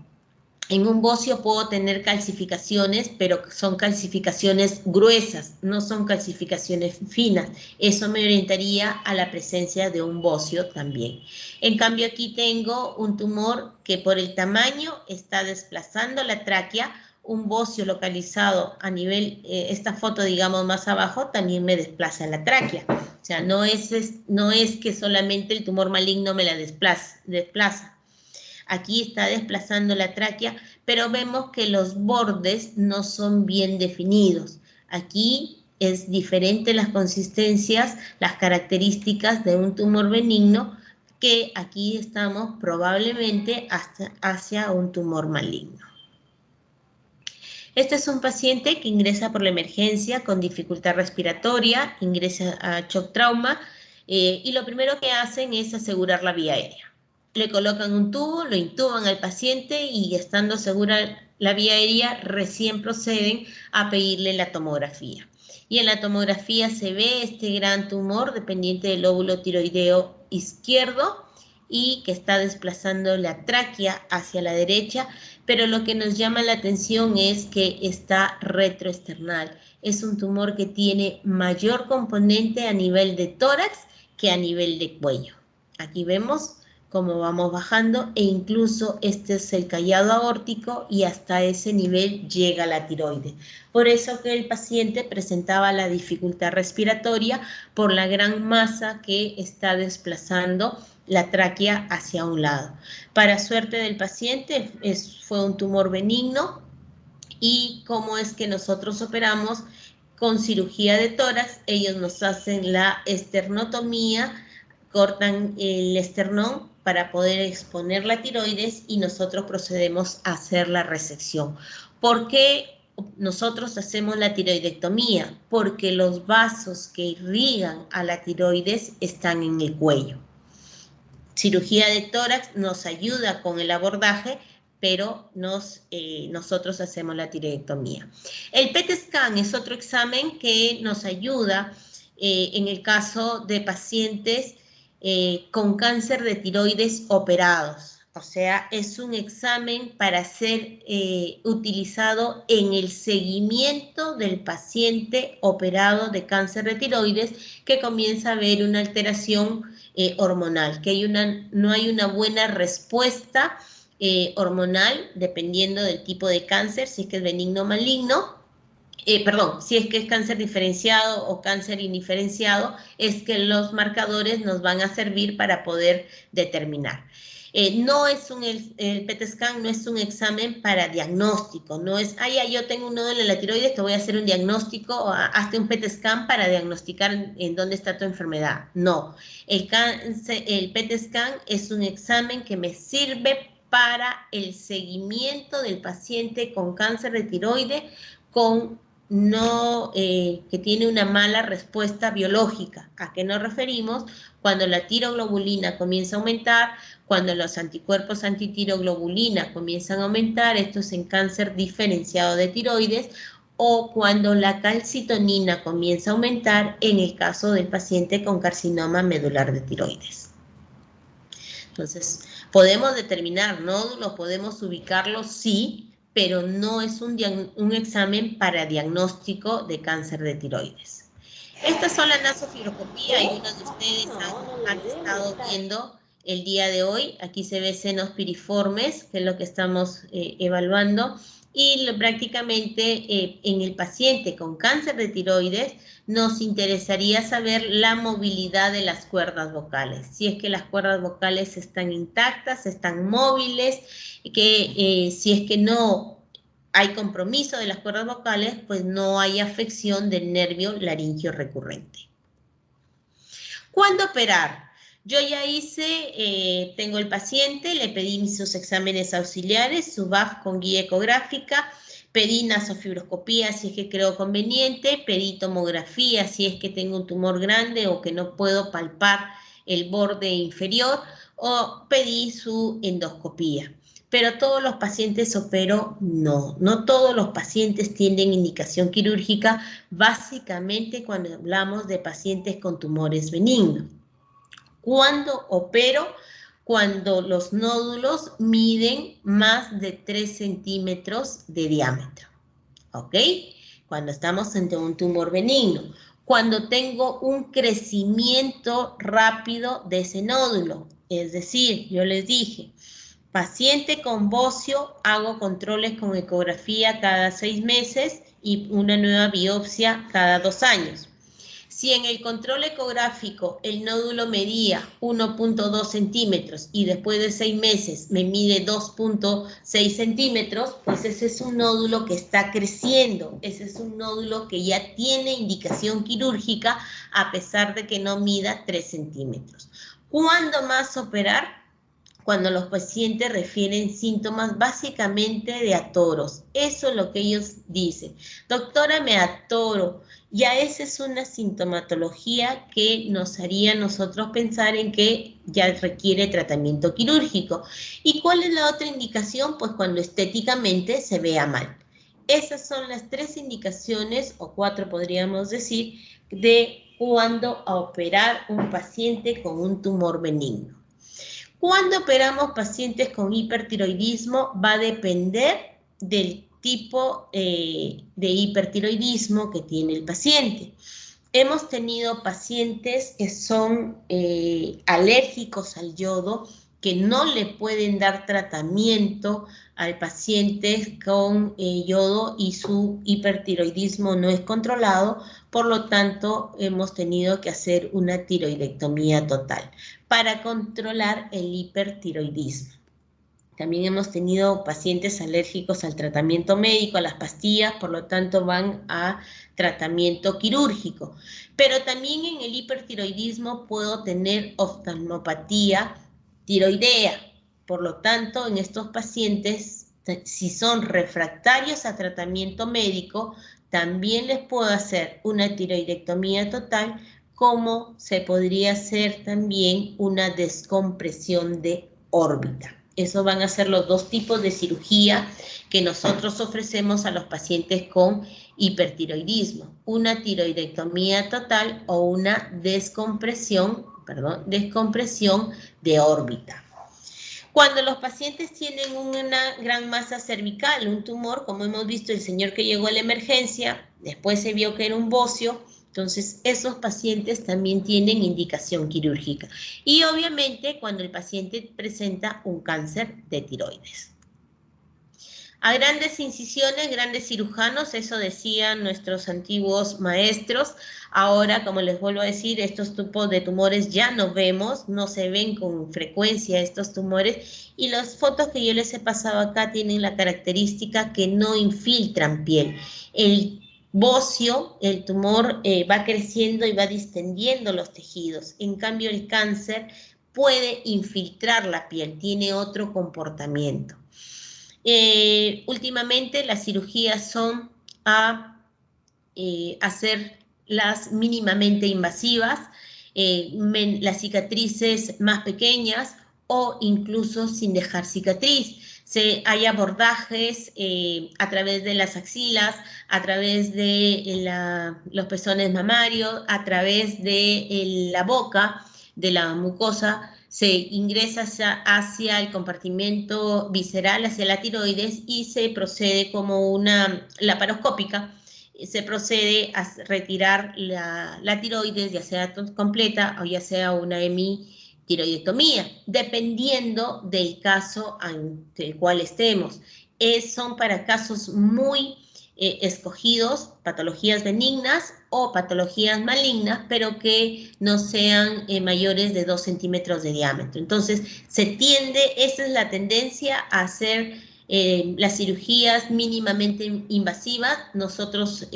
en un bocio puedo tener calcificaciones, pero son calcificaciones gruesas, no son calcificaciones finas. Eso me orientaría a la presencia de un bocio también. En cambio, aquí tengo un tumor que por el tamaño está desplazando la tráquea, un bocio localizado a nivel, esta foto digamos más abajo, también me desplaza la tráquea. O sea, no es que solamente el tumor maligno me la desplaza. Aquí está desplazando la tráquea, pero vemos que los bordes no son bien definidos. Aquí es diferente las consistencias, las características de un tumor benigno, que aquí estamos probablemente hacia un tumor maligno. Este es un paciente que ingresa por la emergencia con dificultad respiratoria, ingresa a shock trauma y lo primero que hacen es asegurar la vía aérea. Le colocan un tubo, lo intuban al paciente y estando segura la vía aérea, recién proceden a pedirle la tomografía. Y en la tomografía se ve este gran tumor dependiente del lóbulo tiroideo izquierdo y que está desplazando la tráquea hacia la derecha, pero lo que nos llama la atención es que está retroesternal. Es un tumor que tiene mayor componente a nivel de tórax que a nivel de cuello. Aquí vemos cómo vamos bajando e incluso este es el callado aórtico y hasta ese nivel llega la tiroides. Por eso que el paciente presentaba la dificultad respiratoria por la gran masa que está desplazando la tráquea hacia un lado. Para suerte del paciente fue un tumor benigno y cómo es que nosotros operamos con cirugía de tórax. Ellos nos hacen la esternotomía, cortan el esternón para poder exponer la tiroides y nosotros procedemos a hacer la resección. ¿Por qué nosotros hacemos la tiroidectomía? Porque los vasos que irrigan a la tiroides están en el cuello. Cirugía de tórax nos ayuda con el abordaje, pero nosotros hacemos la tiroidectomía. El PET scan es otro examen que nos ayuda en el caso de pacientes con cáncer de tiroides operados. O sea, es un examen para ser utilizado en el seguimiento del paciente operado de cáncer de tiroides que comienza a haber una alteración hormonal, que no hay una buena respuesta hormonal dependiendo del tipo de cáncer, si es que es benigno o maligno. Perdón, si es que es cáncer diferenciado o cáncer indiferenciado, es que los marcadores nos van a servir para poder determinar. No es el PET scan no es un examen para diagnóstico, no es, ya, yo tengo un nódulo en la tiroides, te voy a hacer un diagnóstico, hazte un PET scan para diagnosticar en dónde está tu enfermedad. No, el PET scan es un examen que me sirve para el seguimiento del paciente con cáncer de tiroides que tiene una mala respuesta biológica. ¿A qué nos referimos? Cuando la tiroglobulina comienza a aumentar, cuando los anticuerpos antitiroglobulina comienzan a aumentar, esto es en cáncer diferenciado de tiroides, o cuando la calcitonina comienza a aumentar en el caso del paciente con carcinoma medular de tiroides. Entonces, podemos determinar nódulos, podemos ubicarlos, sí, pero no es un examen para diagnóstico de cáncer de tiroides. Estas son las nasofibroscopía y uno de ustedes han estado viendo el día de hoy. Aquí se ve senos piriformes, que es lo que estamos evaluando. Y prácticamente en el paciente con cáncer de tiroides nos interesaría saber la movilidad de las cuerdas vocales. Si es que las cuerdas vocales están intactas, están móviles, si es que no hay compromiso de las cuerdas vocales, pues no hay afección del nervio laringio recurrente. ¿Cuándo operar? Yo ya tengo el paciente, le pedí sus exámenes auxiliares, su BAF con guía ecográfica, pedí nasofibroscopía si es que creo conveniente, pedí tomografía si es que tengo un tumor grande o que no puedo palpar el borde inferior, o pedí su endoscopía. Pero todos los pacientes opero, no todos los pacientes tienen indicación quirúrgica, básicamente cuando hablamos de pacientes con tumores benignos. ¿Cuándo opero? Cuando los nódulos miden más de 3 centímetros de diámetro, ¿ok? Cuando estamos ante un tumor benigno. Cuando tengo un crecimiento rápido de ese nódulo, es decir, yo les dije, paciente con bocio, hago controles con ecografía cada 6 meses y una nueva biopsia cada 2 años. Si en el control ecográfico el nódulo medía 1.2 centímetros y después de 6 meses me mide 2.6 centímetros, pues ese es un nódulo que está creciendo, ese es un nódulo que ya tiene indicación quirúrgica a pesar de que no mida 3 centímetros. ¿Cuándo más operar? Cuando los pacientes refieren síntomas básicamente de atoros. Eso es lo que ellos dicen. Doctora, me atoro. Ya esa es una sintomatología que nos haría a nosotros pensar en que ya requiere tratamiento quirúrgico. ¿Y cuál es la otra indicación? Pues cuando estéticamente se vea mal. Esas son las 3 indicaciones, o 4 podríamos decir, de cuándo operar un paciente con un tumor benigno. Cuando operamos pacientes con hipertiroidismo va a depender del tipo de hipertiroidismo que tiene el paciente. Hemos tenido pacientes que son alérgicos al yodo, que no le pueden dar tratamiento al paciente con yodo y su hipertiroidismo no es controlado, por lo tanto hemos tenido que hacer una tiroidectomía total para controlar el hipertiroidismo. También hemos tenido pacientes alérgicos al tratamiento médico, a las pastillas, por lo tanto van a tratamiento quirúrgico. Pero también en el hipertiroidismo puedo tener oftalmopatía tiroidea. Por lo tanto, en estos pacientes, si son refractarios a tratamiento médico, también les puedo hacer una tiroidectomía total, como se podría hacer también una descompresión de órbita. Esos van a ser los 2 tipos de cirugía que nosotros ofrecemos a los pacientes con hipertiroidismo. Una tiroidectomía total o una descompresión de órbita. Cuando los pacientes tienen una gran masa cervical, un tumor, como hemos visto el señor que llegó a la emergencia, después se vio que era un bocio, entonces esos pacientes también tienen indicación quirúrgica. Y obviamente cuando el paciente presenta un cáncer de tiroides. A grandes incisiones, grandes cirujanos, eso decían nuestros antiguos maestros. Ahora, como les vuelvo a decir, estos tipos de tumores ya no vemos, no se ven con frecuencia estos tumores, y las fotos que yo les he pasado acá tienen la característica que no infiltran piel. El bocio, el tumor, va creciendo y va distendiendo los tejidos. En cambio, el cáncer puede infiltrar la piel, tiene otro comportamiento. Últimamente las cirugías son a hacerlas mínimamente invasivas, las cicatrices más pequeñas o incluso sin dejar cicatriz. Hay abordajes a través de las axilas, a través de los pezones mamarios, a través de la boca, de la mucosa, se ingresa hacia el compartimento visceral, hacia la tiroides, y se procede como una laparoscópica, se procede a retirar la tiroides, ya sea completa o ya sea una hemitiroidectomía, dependiendo del caso ante el cual estemos. Son para casos muy escogidos, patologías benignas o patologías malignas, pero que no sean mayores de 2 centímetros de diámetro. Entonces, se tiende, esa es la tendencia, a hacer las cirugías mínimamente invasivas. Nosotros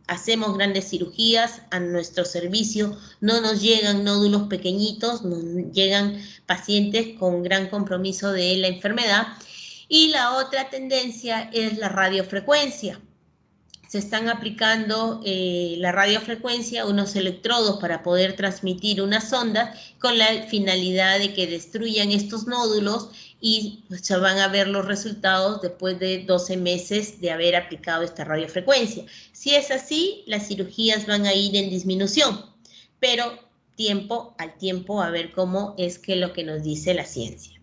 hacemos grandes cirugías a nuestro servicio, no nos llegan nódulos pequeñitos, nos llegan pacientes con gran compromiso de la enfermedad. Y la otra tendencia es la radiofrecuencia. Se están aplicando la radiofrecuencia, unos electrodos para poder transmitir unas ondas con la finalidad de que destruyan estos nódulos, y se van a ver los resultados después de 12 meses de haber aplicado esta radiofrecuencia. Si es así, las cirugías van a ir en disminución, pero tiempo al tiempo a ver cómo es que lo que nos dice la ciencia.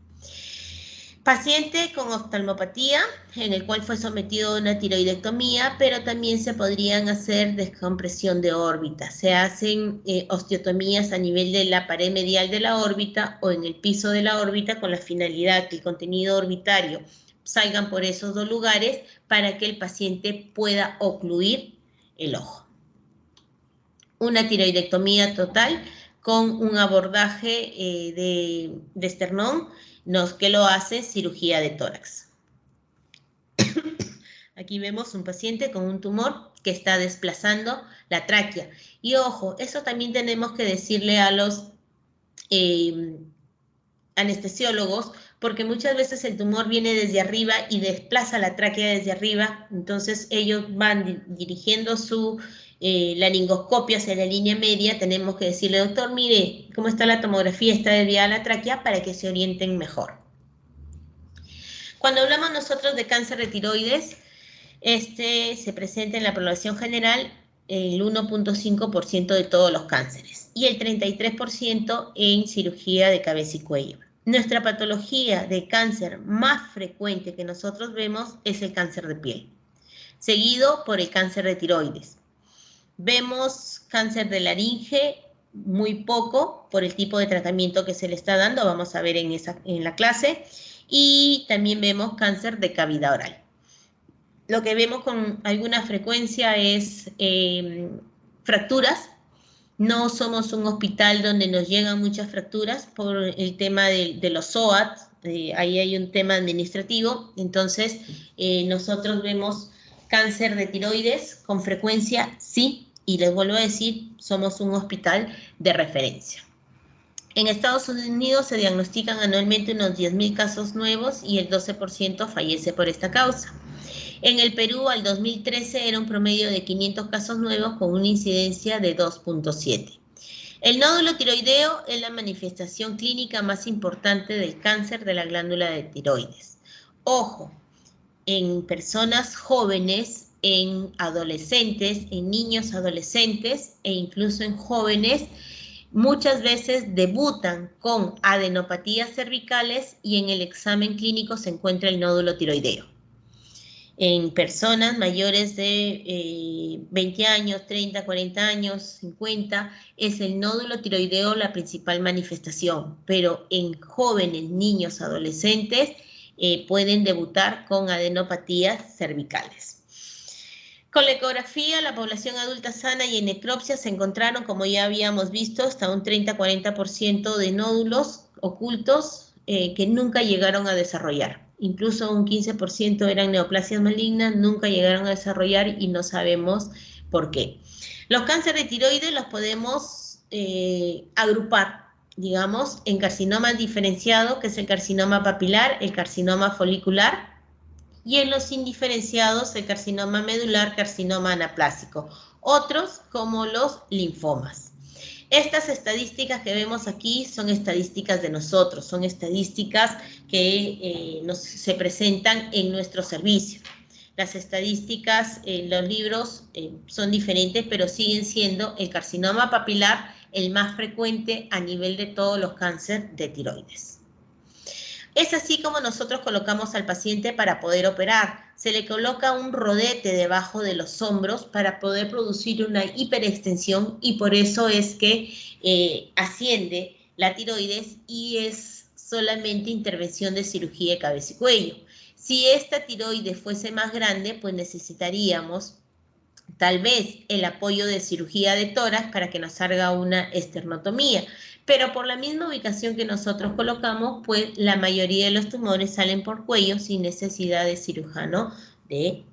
Paciente con oftalmopatía, en el cual fue sometido a una tiroidectomía, pero también se podrían hacer descompresión de órbita. Se hacen osteotomías a nivel de la pared medial de la órbita o en el piso de la órbita, con la finalidad que el contenido orbitario salgan por esos dos lugares para que el paciente pueda ocluir el ojo. Una tiroidectomía total con un abordaje de esternón, que lo hace cirugía de tórax. Aquí vemos un paciente con un tumor que está desplazando la tráquea. Y ojo, eso también tenemos que decirle a los anestesiólogos, porque muchas veces el tumor viene desde arriba y desplaza la tráquea desde arriba, entonces ellos van dirigiendo su laringoscopia hacia la línea media. Tenemos que decirle, doctor, mire cómo está la tomografía, está desviada la tráquea, para que se orienten mejor. Cuando hablamos nosotros de cáncer de tiroides, se presenta en la población general el 1.5% de todos los cánceres y el 33% en cirugía de cabeza y cuello. Nuestra patología de cáncer más frecuente que nosotros vemos es el cáncer de piel, seguido por el cáncer de tiroides. Vemos cáncer de laringe muy poco por el tipo de tratamiento que se le está dando, vamos a ver en la clase, y también vemos cáncer de cavidad oral. Lo que vemos con alguna frecuencia es fracturas. No somos un hospital donde nos llegan muchas fracturas por el tema de los SOAT, ahí hay un tema administrativo. Entonces, nosotros vemos cáncer de tiroides con frecuencia, sí, y les vuelvo a decir, somos un hospital de referencia. En Estados Unidos se diagnostican anualmente unos 10.000 casos nuevos y el 12% fallece por esta causa. En el Perú, al 2013, era un promedio de 500 casos nuevos con una incidencia de 2.7. El nódulo tiroideo es la manifestación clínica más importante del cáncer de la glándula de tiroides. Ojo, en personas jóvenes, en adolescentes, en niños adolescentes e incluso en jóvenes, muchas veces debutan con adenopatías cervicales y en el examen clínico se encuentra el nódulo tiroideo. En personas mayores de 20 años, 30, 40 años, 50, es el nódulo tiroideo la principal manifestación, pero en jóvenes, niños, adolescentes, pueden debutar con adenopatías cervicales. Con la ecografía, la población adulta sana y en necropsia se encontraron, como ya habíamos visto, hasta un 30-40% de nódulos ocultos que nunca llegaron a desarrollar. Incluso un 15% eran neoplasias malignas, nunca llegaron a desarrollar y no sabemos por qué. Los cánceres de tiroides los podemos agrupar, digamos, en carcinoma diferenciado, que es el carcinoma papilar, el carcinoma folicular, y en los indiferenciados, el carcinoma medular, carcinoma anaplásico. Otros como los linfomas. Estas estadísticas que vemos aquí son estadísticas de nosotros, son estadísticas que se presentan en nuestro servicio. Las estadísticas en los libros son diferentes, pero siguen siendo el carcinoma papilar el más frecuente a nivel de todos los cánceres de tiroides. Es así como nosotros colocamos al paciente para poder operar. Se le coloca un rodete debajo de los hombros para poder producir una hiperextensión y por eso es que asciende la tiroides y es solamente intervención de cirugía de cabeza y cuello. Si esta tiroides fuese más grande, pues necesitaríamos tal vez el apoyo de cirugía de tórax para que nos salga una esternotomía, pero por la misma ubicación que nosotros colocamos, pues la mayoría de los tumores salen por cuello sin necesidad de cirujano de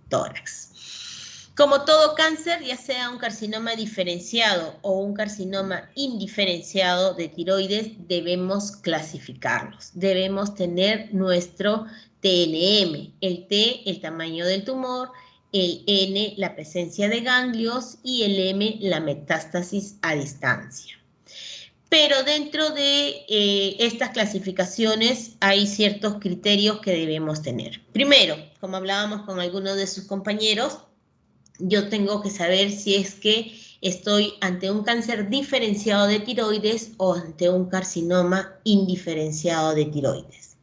tórax. Como todo cáncer, ya sea un carcinoma diferenciado o un carcinoma indiferenciado de tiroides, debemos clasificarlos. Debemos tener nuestro TNM, el T, el tamaño del tumor, el N, la presencia de ganglios, y el M, la metástasis a distancia. Pero dentro de estas clasificaciones hay ciertos criterios que debemos tener. Primero, como hablábamos con algunos de sus compañeros, yo tengo que saber si es que estoy ante un cáncer diferenciado de tiroides o ante un carcinoma indiferenciado de tiroides.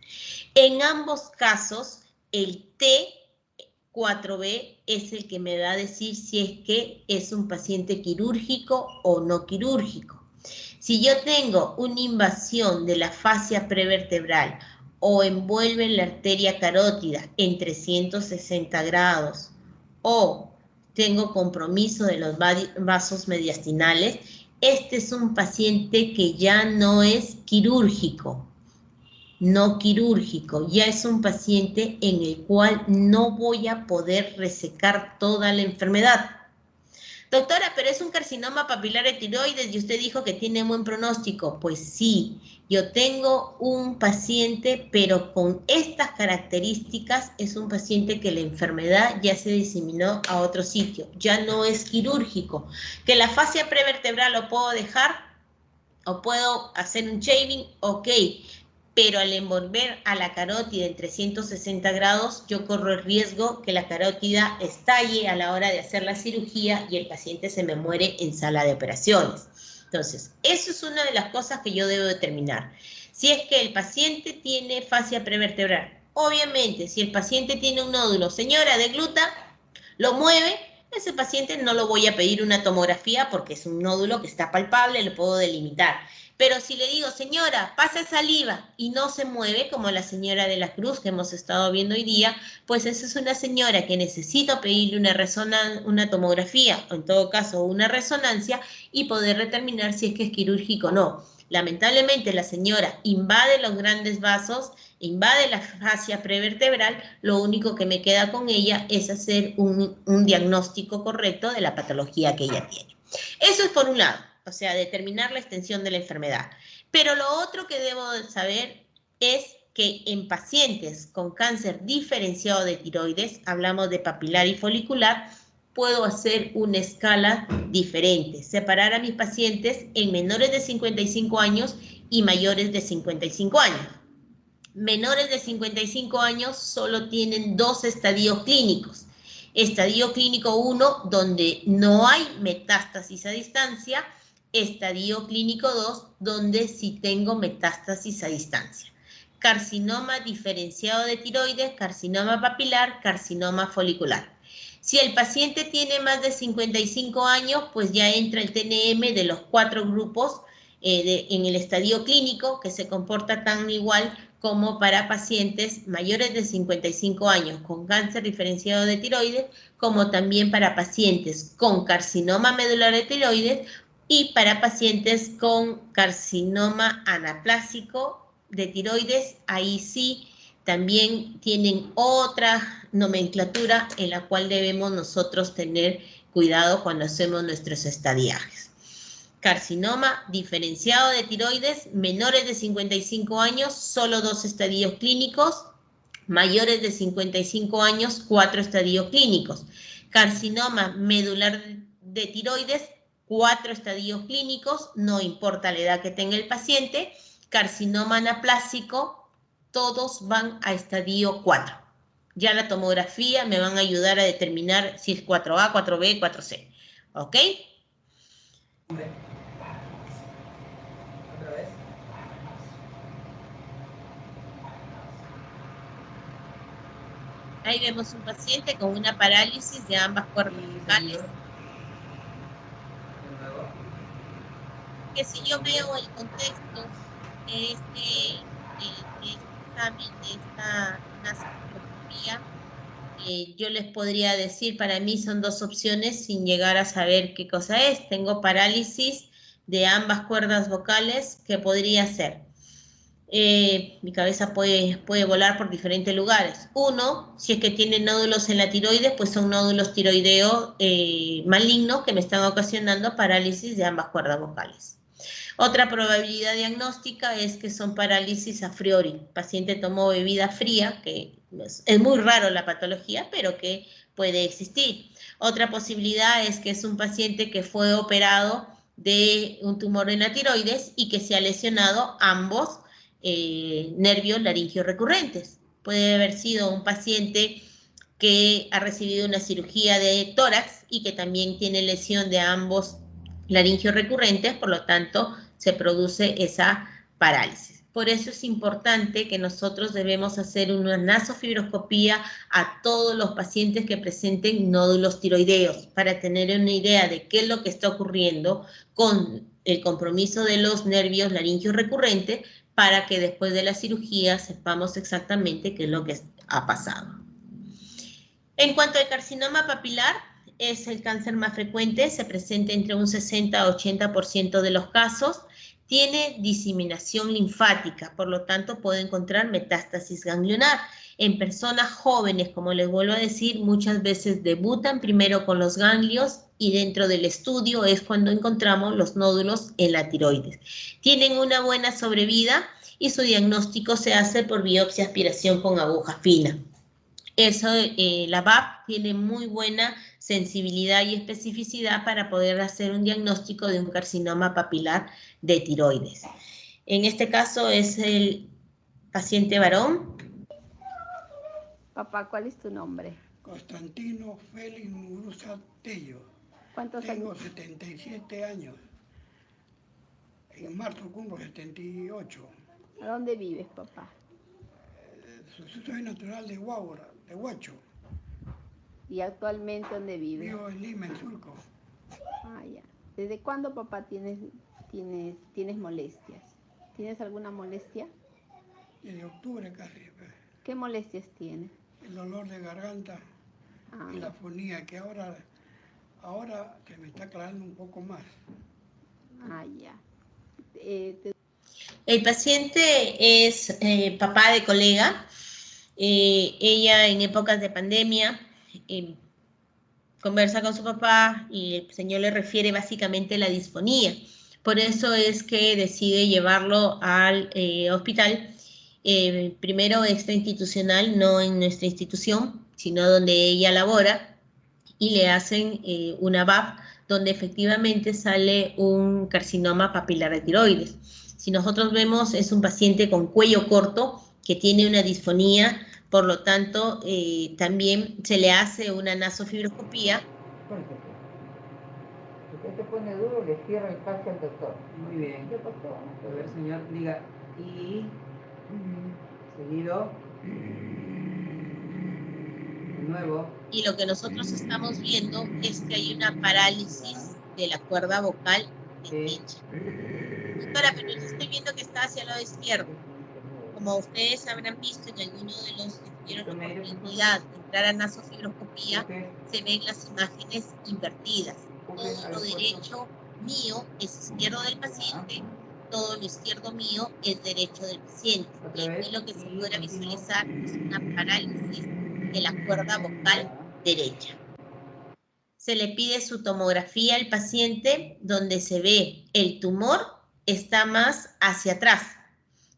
En ambos casos, el T4B es el que me va a decir si es que es un paciente quirúrgico o no quirúrgico. Si yo tengo una invasión de la fascia prevertebral o envuelve la arteria carótida en 360 grados o tengo compromiso de los vasos mediastinales, este es un paciente que ya no es quirúrgico. No quirúrgico, ya es un paciente en el cual no voy a poder resecar toda la enfermedad. Doctora, pero es un carcinoma papilar de tiroides y usted dijo que tiene buen pronóstico. Pues sí, yo tengo un paciente, pero con estas características es un paciente que la enfermedad ya se diseminó a otro sitio, ya no es quirúrgico. ¿Que la fascia prevertebral lo puedo dejar o puedo hacer un shaving? Ok, pero al envolver a la carótida en 360 grados, yo corro el riesgo que la carótida estalle a la hora de hacer la cirugía y el paciente se me muere en sala de operaciones. Entonces, eso es una de las cosas que yo debo determinar. Si es que el paciente tiene fascia prevertebral, obviamente, si el paciente tiene un nódulo, señora, de gluta, lo mueve, ese paciente no lo voy a pedir una tomografía porque es un nódulo que está palpable, lo puedo delimitar. Pero si le digo, señora, pasa saliva y no se mueve, como la señora de la Cruz que hemos estado viendo hoy día, pues esa es una señora que necesita pedirle una tomografía, o en todo caso una resonancia, y poder determinar si es que es quirúrgico o no. Lamentablemente la señora invade los grandes vasos, invade la fascia prevertebral, lo único que me queda con ella es hacer un diagnóstico correcto de la patología que ella tiene. Eso es por un lado. O sea, determinar la extensión de la enfermedad. Pero lo otro que debo saber es que en pacientes con cáncer diferenciado de tiroides, hablamos de papilar y folicular, puedo hacer una escala diferente, separar a mis pacientes en menores de 55 años y mayores de 55 años. Menores de 55 años solo tienen 2 estadios clínicos. Estadio clínico 1, donde no hay metástasis a distancia, estadio clínico 2, donde sí tengo metástasis a distancia. Carcinoma diferenciado de tiroides, carcinoma papilar, carcinoma folicular. Si el paciente tiene más de 55 años, pues ya entra el TNM de los 4 grupos en el estadio clínico, que se comporta tan igual como para pacientes mayores de 55 años con cáncer diferenciado de tiroides, como también para pacientes con carcinoma medular de tiroides y para pacientes con carcinoma anaplásico de tiroides. Ahí sí también tienen otra nomenclatura en la cual debemos nosotros tener cuidado cuando hacemos nuestros estadiajes. Carcinoma diferenciado de tiroides, menores de 55 años, solo 2 estadios clínicos, mayores de 55 años, 4 estadios clínicos. Carcinoma medular de tiroides, 4 estadios clínicos, no importa la edad que tenga el paciente. Carcinoma anaplásico, todos van a estadio 4. Ya la tomografía me van a ayudar a determinar si es 4A, 4B, 4C. ¿Ok? Otra vez. Ahí vemos un paciente con una parálisis de ambas cuerdas vocales. Que si yo veo el contexto de este examen, de esta nasoplaroscopía, yo les podría decir, para mí son 2 opciones sin llegar a saber qué cosa es. Tengo parálisis de ambas cuerdas vocales, ¿qué podría ser? Mi cabeza puede volar por diferentes lugares. Uno, si es que tiene nódulos en la tiroides, pues son nódulos tiroideos malignos que me están ocasionando parálisis de ambas cuerdas vocales. Otra probabilidad diagnóstica es que son parálisis a priori. El paciente tomó bebida fría, que es muy raro la patología, pero que puede existir. Otra posibilidad es que es un paciente que fue operado de un tumor en la tiroides y que se ha lesionado ambos nervios laringeos recurrentes. Puede haber sido un paciente que ha recibido una cirugía de tórax y que también tiene lesión de ambos laringeos recurrentes, por lo tanto, se produce esa parálisis. Por eso es importante que nosotros debemos hacer una nasofibroscopía a todos los pacientes que presenten nódulos tiroideos para tener una idea de qué es lo que está ocurriendo con el compromiso de los nervios laringeos recurrentes para que después de la cirugía sepamos exactamente qué es lo que ha pasado. En cuanto al carcinoma papilar, es el cáncer más frecuente, se presenta entre un 60 a 80% de los casos, tiene diseminación linfática, por lo tanto puede encontrar metástasis ganglionar. En personas jóvenes, como les vuelvo a decir, muchas veces debutan primero con los ganglios y dentro del estudio es cuando encontramos los nódulos en la tiroides. Tienen una buena sobrevida y su diagnóstico se hace por biopsia aspiración con aguja fina. Eso, la VAP tiene muy buena sensibilidad y especificidad para poder hacer un diagnóstico de un carcinoma papilar de tiroides. En este caso es el paciente varón. Papá, ¿cuál es tu nombre? Constantino Félix Muguruza Tello. ¿Cuántos Tengo años? 77 años. En marzo cumplo 78. ¿A dónde vives, papá? Soy natural de Huaura, de Huacho. ¿Y actualmente dónde vives? Vivo en Lima, en Surco. Ah, ya. ¿Desde cuándo, papá, tienes molestias? ¿Tienes alguna molestia? Desde octubre casi. ¿Qué molestias tienes? El dolor de garganta y la fonía, que ahora que me está aclarando un poco más. Ah, ya. El paciente es papá de colega. Ella en épocas de pandemia conversa con su papá y el señor le refiere básicamente la disfonía. Por eso es que decide llevarlo al hospital, primero extrainstitucional, no en nuestra institución, sino donde ella labora, y le hacen una VAP donde efectivamente sale un carcinoma papilar de tiroides. Si nosotros vemos, es un paciente con cuello corto que tiene una disfonía, por lo tanto, también se le hace una nasofibroscopía. pone duro, le cierra el fascia al doctor. Muy bien. ¿Qué pasó? A ver, señor, diga y seguido. De nuevo. Y lo que nosotros estamos viendo es que hay una parálisis de la cuerda vocal derecha. Doctora, pero yo estoy viendo que está hacia el lado izquierdo. Como ustedes habrán visto en alguno de los que tuvieron la oportunidad de entrar a nasofibroscopía, se ven las imágenes invertidas. Todo lo derecho mío es izquierdo del paciente, todo lo izquierdo mío es derecho del paciente. Y aquí lo que se puede visualizar es una parálisis de la cuerda vocal derecha. Se le pide su tomografía al paciente donde se ve el tumor está más hacia atrás,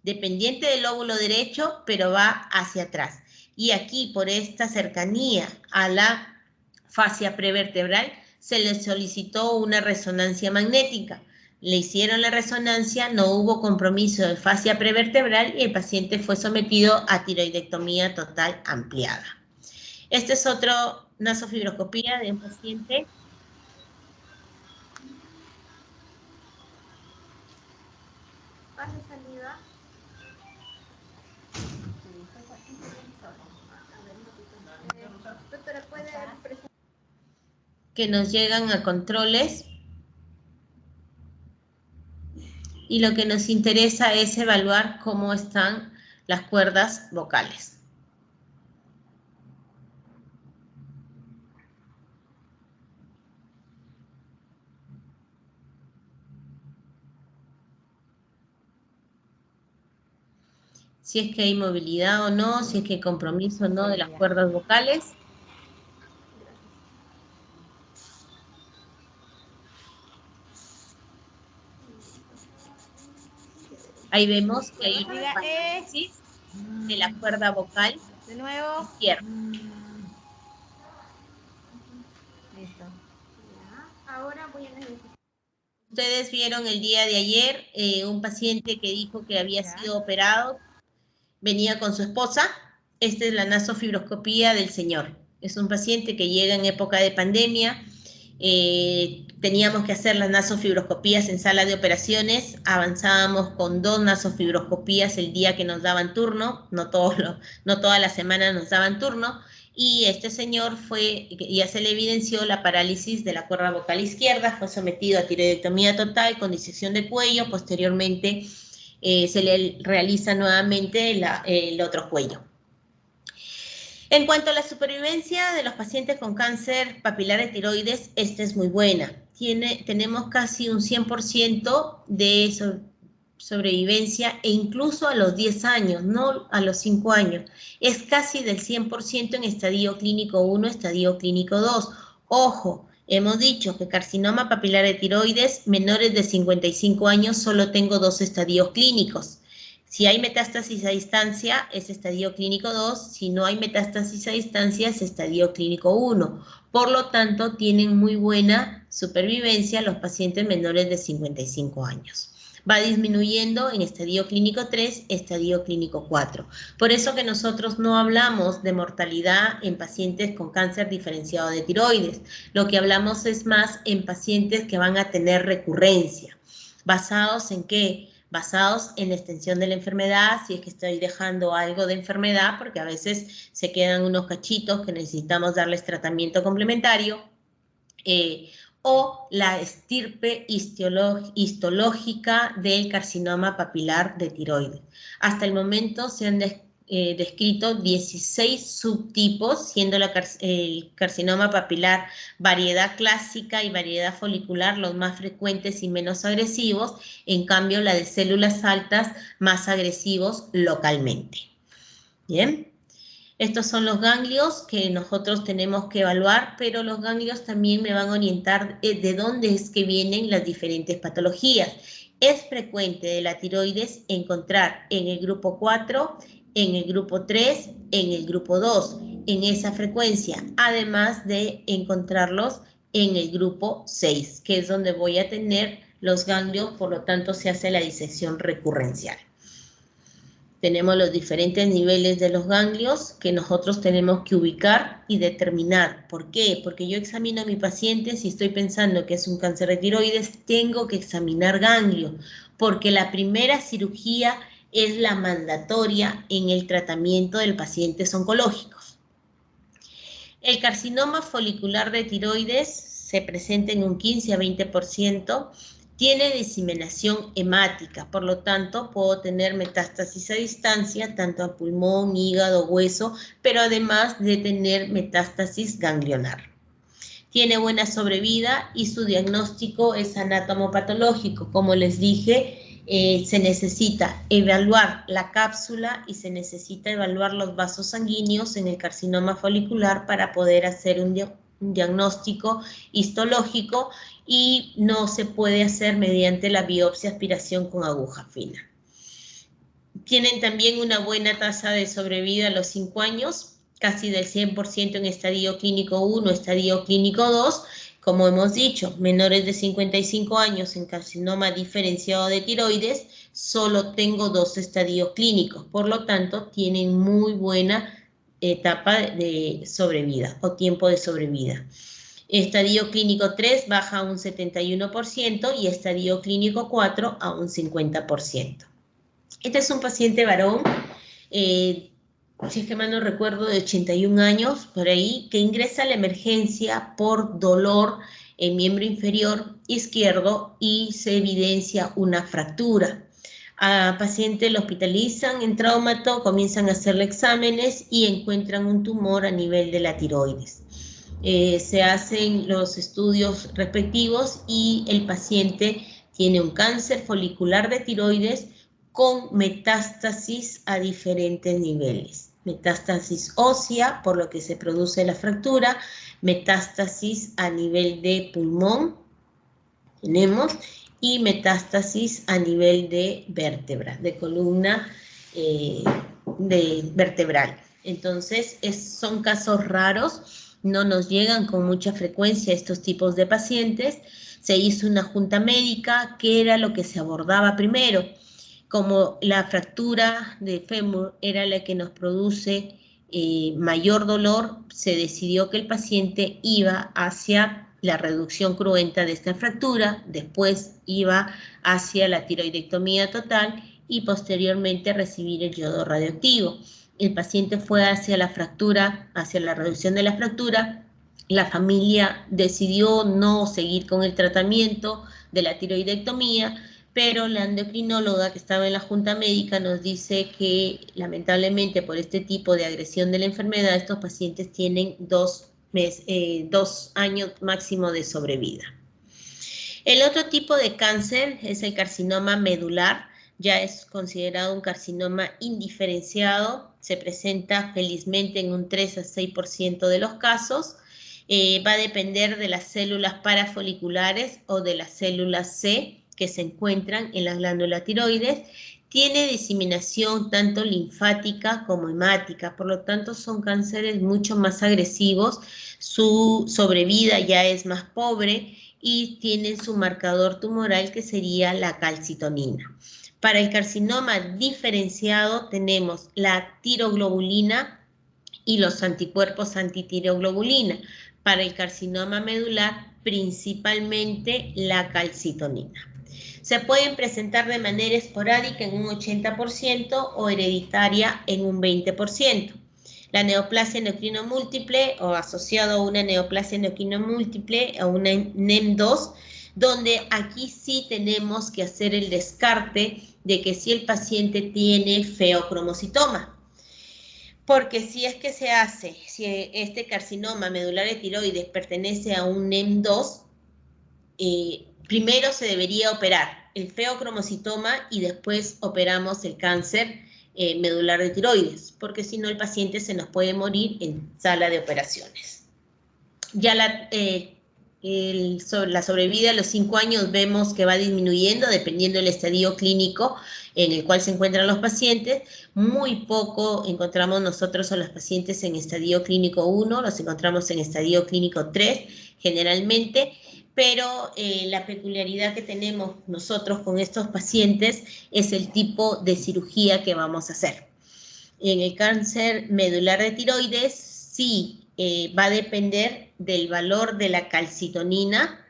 dependiente del lóbulo derecho, pero va hacia atrás. Y aquí, por esta cercanía a la fascia prevertebral, se le solicitó una resonancia magnética. Le hicieron la resonancia, no hubo compromiso de fascia prevertebral y el paciente fue sometido a tiroidectomía total ampliada. Este es otro nasofibroscopía de un paciente. Pase salida. Doctora, ¿puede presentar? Que nos llegan a controles. Y lo que nos interesa es evaluar cómo están las cuerdas vocales. Si es que hay movilidad o no, si es que hay compromiso o no de las cuerdas vocales. Ahí vemos que hay una parálisis de la cuerda vocal De nuevo. izquierda. Listo. Ya. Ahora voy a necesitar. Ustedes vieron el día de ayer un paciente que dijo que había sido operado, venía con su esposa. Esta es la nasofibroscopía del señor. Es un paciente que llega en época de pandemia. Teníamos que hacer las nasofibroscopías en sala de operaciones. Avanzábamos con 2 nasofibroscopías el día que nos daban turno. No toda la semana nos daban turno. Y este señor ya se le evidenció la parálisis de la cuerda vocal izquierda, fue sometido a tiroidectomía total con disección de cuello, posteriormente se le realiza nuevamente el otro cuello. En cuanto a la supervivencia de los pacientes con cáncer papilar de tiroides, esta es muy buena. Tenemos casi un 100% de sobrevivencia e incluso a los 10 años, no a los 5 años. Es casi del 100% en estadio clínico 1, estadio clínico 2. Ojo, hemos dicho que carcinoma papilar de tiroides, menores de 55 años, solo tengo 2 estadios clínicos. Si hay metástasis a distancia, es estadio clínico 2. Si no hay metástasis a distancia, es estadio clínico 1. Por lo tanto, tienen muy buena supervivencia los pacientes menores de 55 años. Va disminuyendo en estadio clínico 3, estadio clínico 4. Por eso que nosotros no hablamos de mortalidad en pacientes con cáncer diferenciado de tiroides. Lo que hablamos es más en pacientes que van a tener recurrencia. ¿Basados en qué? Basados en la extensión de la enfermedad, si es que estoy dejando algo de enfermedad, porque a veces se quedan unos cachitos que necesitamos darles tratamiento complementario, o la estirpe histológica del carcinoma papilar de tiroides. Hasta el momento se han descrito 16 subtipos, siendo el carcinoma papilar variedad clásica y variedad folicular los más frecuentes y menos agresivos, en cambio la de células altas más agresivos localmente. Bien. Estos son los ganglios que nosotros tenemos que evaluar, pero los ganglios también me van a orientar de dónde es que vienen las diferentes patologías. Es frecuente de la tiroides encontrar en el grupo 4, en el grupo 3, en el grupo 2, en esa frecuencia, además de encontrarlos en el grupo 6, que es donde voy a tener los ganglios, por lo tanto se hace la disección recurrencial. Tenemos los diferentes niveles de los ganglios que nosotros tenemos que ubicar y determinar. ¿Por qué? Porque yo examino a mi paciente, si estoy pensando que es un cáncer de tiroides, tengo que examinar ganglio, porque la primera cirugía es la mandatoria en el tratamiento de pacientes oncológicos. El carcinoma folicular de tiroides se presenta en un 15 a 20%, tiene diseminación hemática, por lo tanto puedo tener metástasis a distancia, tanto a pulmón, hígado, hueso, pero además de tener metástasis ganglionar. Tiene buena sobrevida y su diagnóstico es anatomopatológico. Como les dije, se necesita evaluar la cápsula y se necesita evaluar los vasos sanguíneos en el carcinoma folicular para poder hacer un diagnóstico histológico, y no se puede hacer mediante la biopsia aspiración con aguja fina. Tienen también una buena tasa de sobrevida a los 5 años, casi del 100% en estadio clínico 1, estadio clínico 2. Como hemos dicho, menores de 55 años en carcinoma diferenciado de tiroides, solo tengo 2 estadios clínicos, por lo tanto tienen muy buena etapa de sobrevida o tiempo de sobrevida. Estadio clínico 3 baja a un 71% y estadio clínico 4 a un 50%. Este es un paciente varón, si es que mal no recuerdo, de 81 años, por ahí, que ingresa a la emergencia por dolor en miembro inferior izquierdo y se evidencia una fractura. A paciente lo hospitalizan en traumato, comienzan a hacerle exámenes y encuentran un tumor a nivel de la tiroides. Se hacen los estudios respectivos y el paciente tiene un cáncer folicular de tiroides con metástasis a diferentes niveles. Metástasis ósea, por lo que se produce la fractura, metástasis a nivel de pulmón, tenemos, y metástasis a nivel de vértebra, de columna vertebral. Entonces, son casos raros. No nos llegan con mucha frecuencia estos tipos de pacientes. Se hizo una junta médica, que era lo que se abordaba primero. Como la fractura de fémur era la que nos produce mayor dolor, se decidió que el paciente iba hacia la reducción cruenta de esta fractura, después iba hacia la tiroidectomía total y posteriormente recibir el yodo radioactivo. El paciente fue hacia la fractura, hacia la reducción de la fractura. La familia decidió no seguir con el tratamiento de la tiroidectomía, pero la endocrinóloga que estaba en la junta médica nos dice que lamentablemente por este tipo de agresión de la enfermedad, estos pacientes tienen 2 años máximo de sobrevida. El otro tipo de cáncer es el carcinoma medular. Ya es considerado un carcinoma indiferenciado, se presenta felizmente en un 3 a 6% de los casos. Va a depender de las células parafoliculares o de las células C que se encuentran en la glándula tiroides. Tiene diseminación tanto linfática como hemática, por lo tanto son cánceres mucho más agresivos, su sobrevida ya es más pobre y tienen su marcador tumoral que sería la calcitonina. Para el carcinoma diferenciado tenemos la tiroglobulina y los anticuerpos antitiroglobulina. Para el carcinoma medular, principalmente la calcitonina. Se pueden presentar de manera esporádica en un 80% o hereditaria en un 20%. La neoplasia endocrino múltiple o asociado a una neoplasia endocrino múltiple o una NEM2, donde aquí sí tenemos que hacer el descarte de que si el paciente tiene feocromocitoma. Porque si es que se hace, si este carcinoma medular de tiroides pertenece a un NEM2, primero se debería operar el feocromocitoma y después operamos el cáncer medular de tiroides, porque si no el paciente se nos puede morir en sala de operaciones. Ya la sobrevida a los 5 años vemos que va disminuyendo dependiendo del estadio clínico en el cual se encuentran los pacientes. Muy poco encontramos nosotros a los pacientes en estadio clínico 1, los encontramos en estadio clínico 3 generalmente, pero la peculiaridad que tenemos nosotros con estos pacientes es el tipo de cirugía que vamos a hacer. En el cáncer medular de tiroides, sí, va a depender del valor de la calcitonina,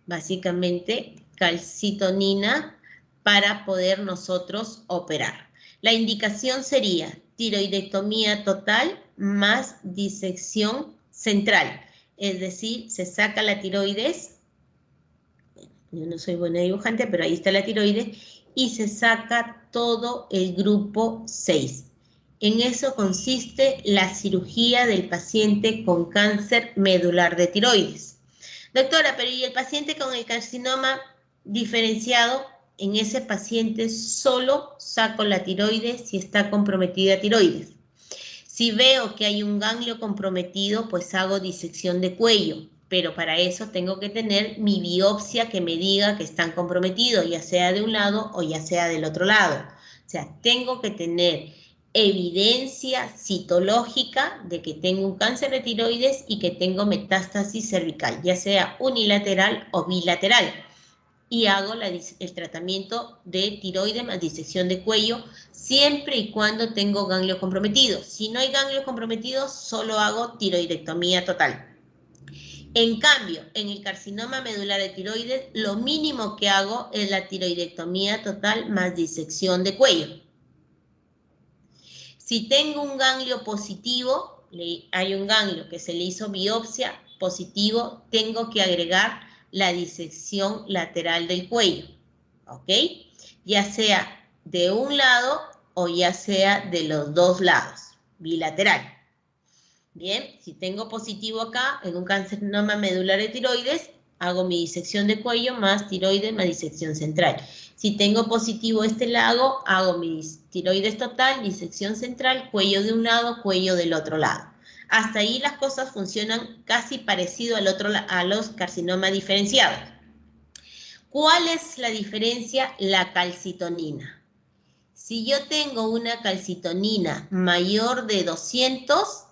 básicamente calcitonina, para poder nosotros operar. La indicación sería tiroidectomía total más disección central, es decir, se saca la tiroides, yo no soy buena dibujante, pero ahí está la tiroides, y se saca todo el grupo 6. En eso consiste la cirugía del paciente con cáncer medular de tiroides. Doctora, pero ¿y el paciente con el carcinoma diferenciado? En ese paciente solo saco la tiroides si está comprometida tiroides. Si veo que hay un ganglio comprometido, pues hago disección de cuello, pero para eso tengo que tener mi biopsia que me diga que están comprometidos, ya sea de un lado o ya sea del otro lado. O sea, tengo que tener evidencia citológica de que tengo un cáncer de tiroides y que tengo metástasis cervical, ya sea unilateral o bilateral. Y hago el tratamiento de tiroides más disección de cuello siempre y cuando tengo ganglio comprometido. Si no hay ganglio comprometido, solo hago tiroidectomía total. En cambio, en el carcinoma medular de tiroides, lo mínimo que hago es la tiroidectomía total más disección de cuello. Si tengo un ganglio positivo, hay un ganglio que se le hizo biopsia positivo, tengo que agregar la disección lateral del cuello, ¿ok? Ya sea de un lado o ya sea de los dos lados, bilateral. Bien, si tengo positivo acá, en un carcinoma medular de tiroides, hago mi disección de cuello más tiroides más disección central. Si tengo positivo este lado, hago mi tiroides total, disección central, cuello de un lado, cuello del otro lado. Hasta ahí las cosas funcionan casi parecido a los carcinomas diferenciados. ¿Cuál es la diferencia? La calcitonina. Si yo tengo una calcitonina mayor de 200,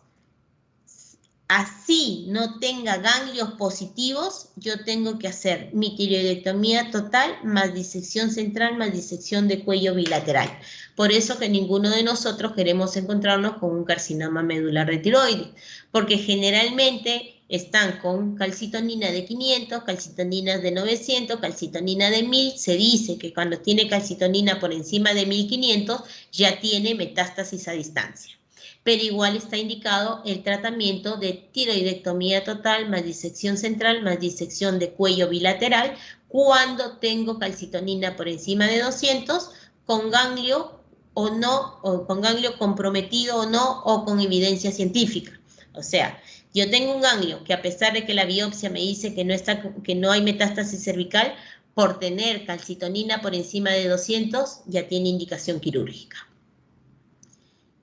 así no tenga ganglios positivos, yo tengo que hacer mi tiroidectomía total más disección central más disección de cuello bilateral. Por eso que ninguno de nosotros queremos encontrarnos con un carcinoma medular de tiroides, porque generalmente están con calcitonina de 500, calcitonina de 900, calcitonina de 1000. Se dice que cuando tiene calcitonina por encima de 1500 ya tiene metástasis a distancia. Pero igual está indicado el tratamiento de tiroidectomía total más disección central más disección de cuello bilateral cuando tengo calcitonina por encima de 200 con ganglio o no, o con ganglio comprometido o no, o con evidencia científica. O sea, yo tengo un ganglio que a pesar de que la biopsia me dice que no hay metástasis cervical, por tener calcitonina por encima de 200 ya tiene indicación quirúrgica.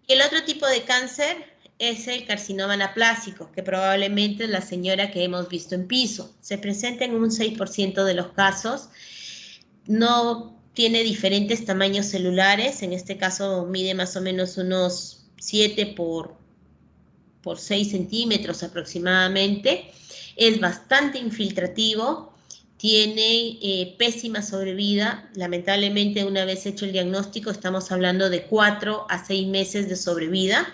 El otro tipo de cáncer es el carcinoma anaplásico, que probablemente es la señora que hemos visto en piso. Se presenta en un 6% de los casos. No tiene diferentes tamaños celulares. En este caso mide más o menos unos 7 por 6 centímetros aproximadamente. Es bastante infiltrativo. Tiene pésima sobrevida. Lamentablemente, una vez hecho el diagnóstico, estamos hablando de 4 a 6 meses de sobrevida.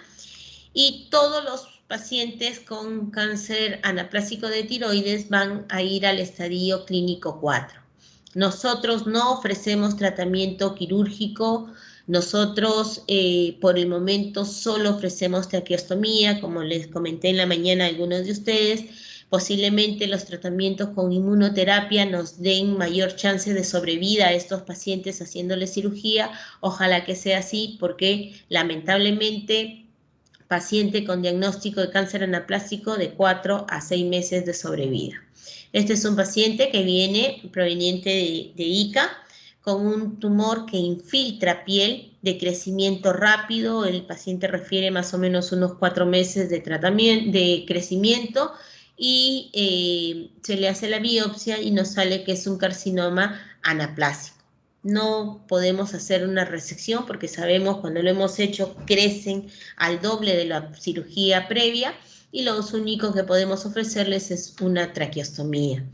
Y todos los pacientes con cáncer anaplásico de tiroides van a ir al estadio clínico 4. Nosotros no ofrecemos tratamiento quirúrgico. Nosotros, por el momento, solo ofrecemos traqueostomía, como les comenté en la mañana a algunos de ustedes. Posiblemente los tratamientos con inmunoterapia nos den mayor chance de sobrevida a estos pacientes haciéndoles cirugía. Ojalá que sea así, porque lamentablemente paciente con diagnóstico de cáncer anaplásico de 4 a 6 meses de sobrevida. Este es un paciente que viene proveniente de Ica con un tumor que infiltra piel de crecimiento rápido. El paciente refiere más o menos unos 4 meses de tratamiento, de crecimiento, y se le hace la biopsia y nos sale que es un carcinoma anaplásico. No podemos hacer una resección porque sabemos cuando lo hemos hecho crecen al doble de la cirugía previa y lo único que podemos ofrecerles es una traqueostomía.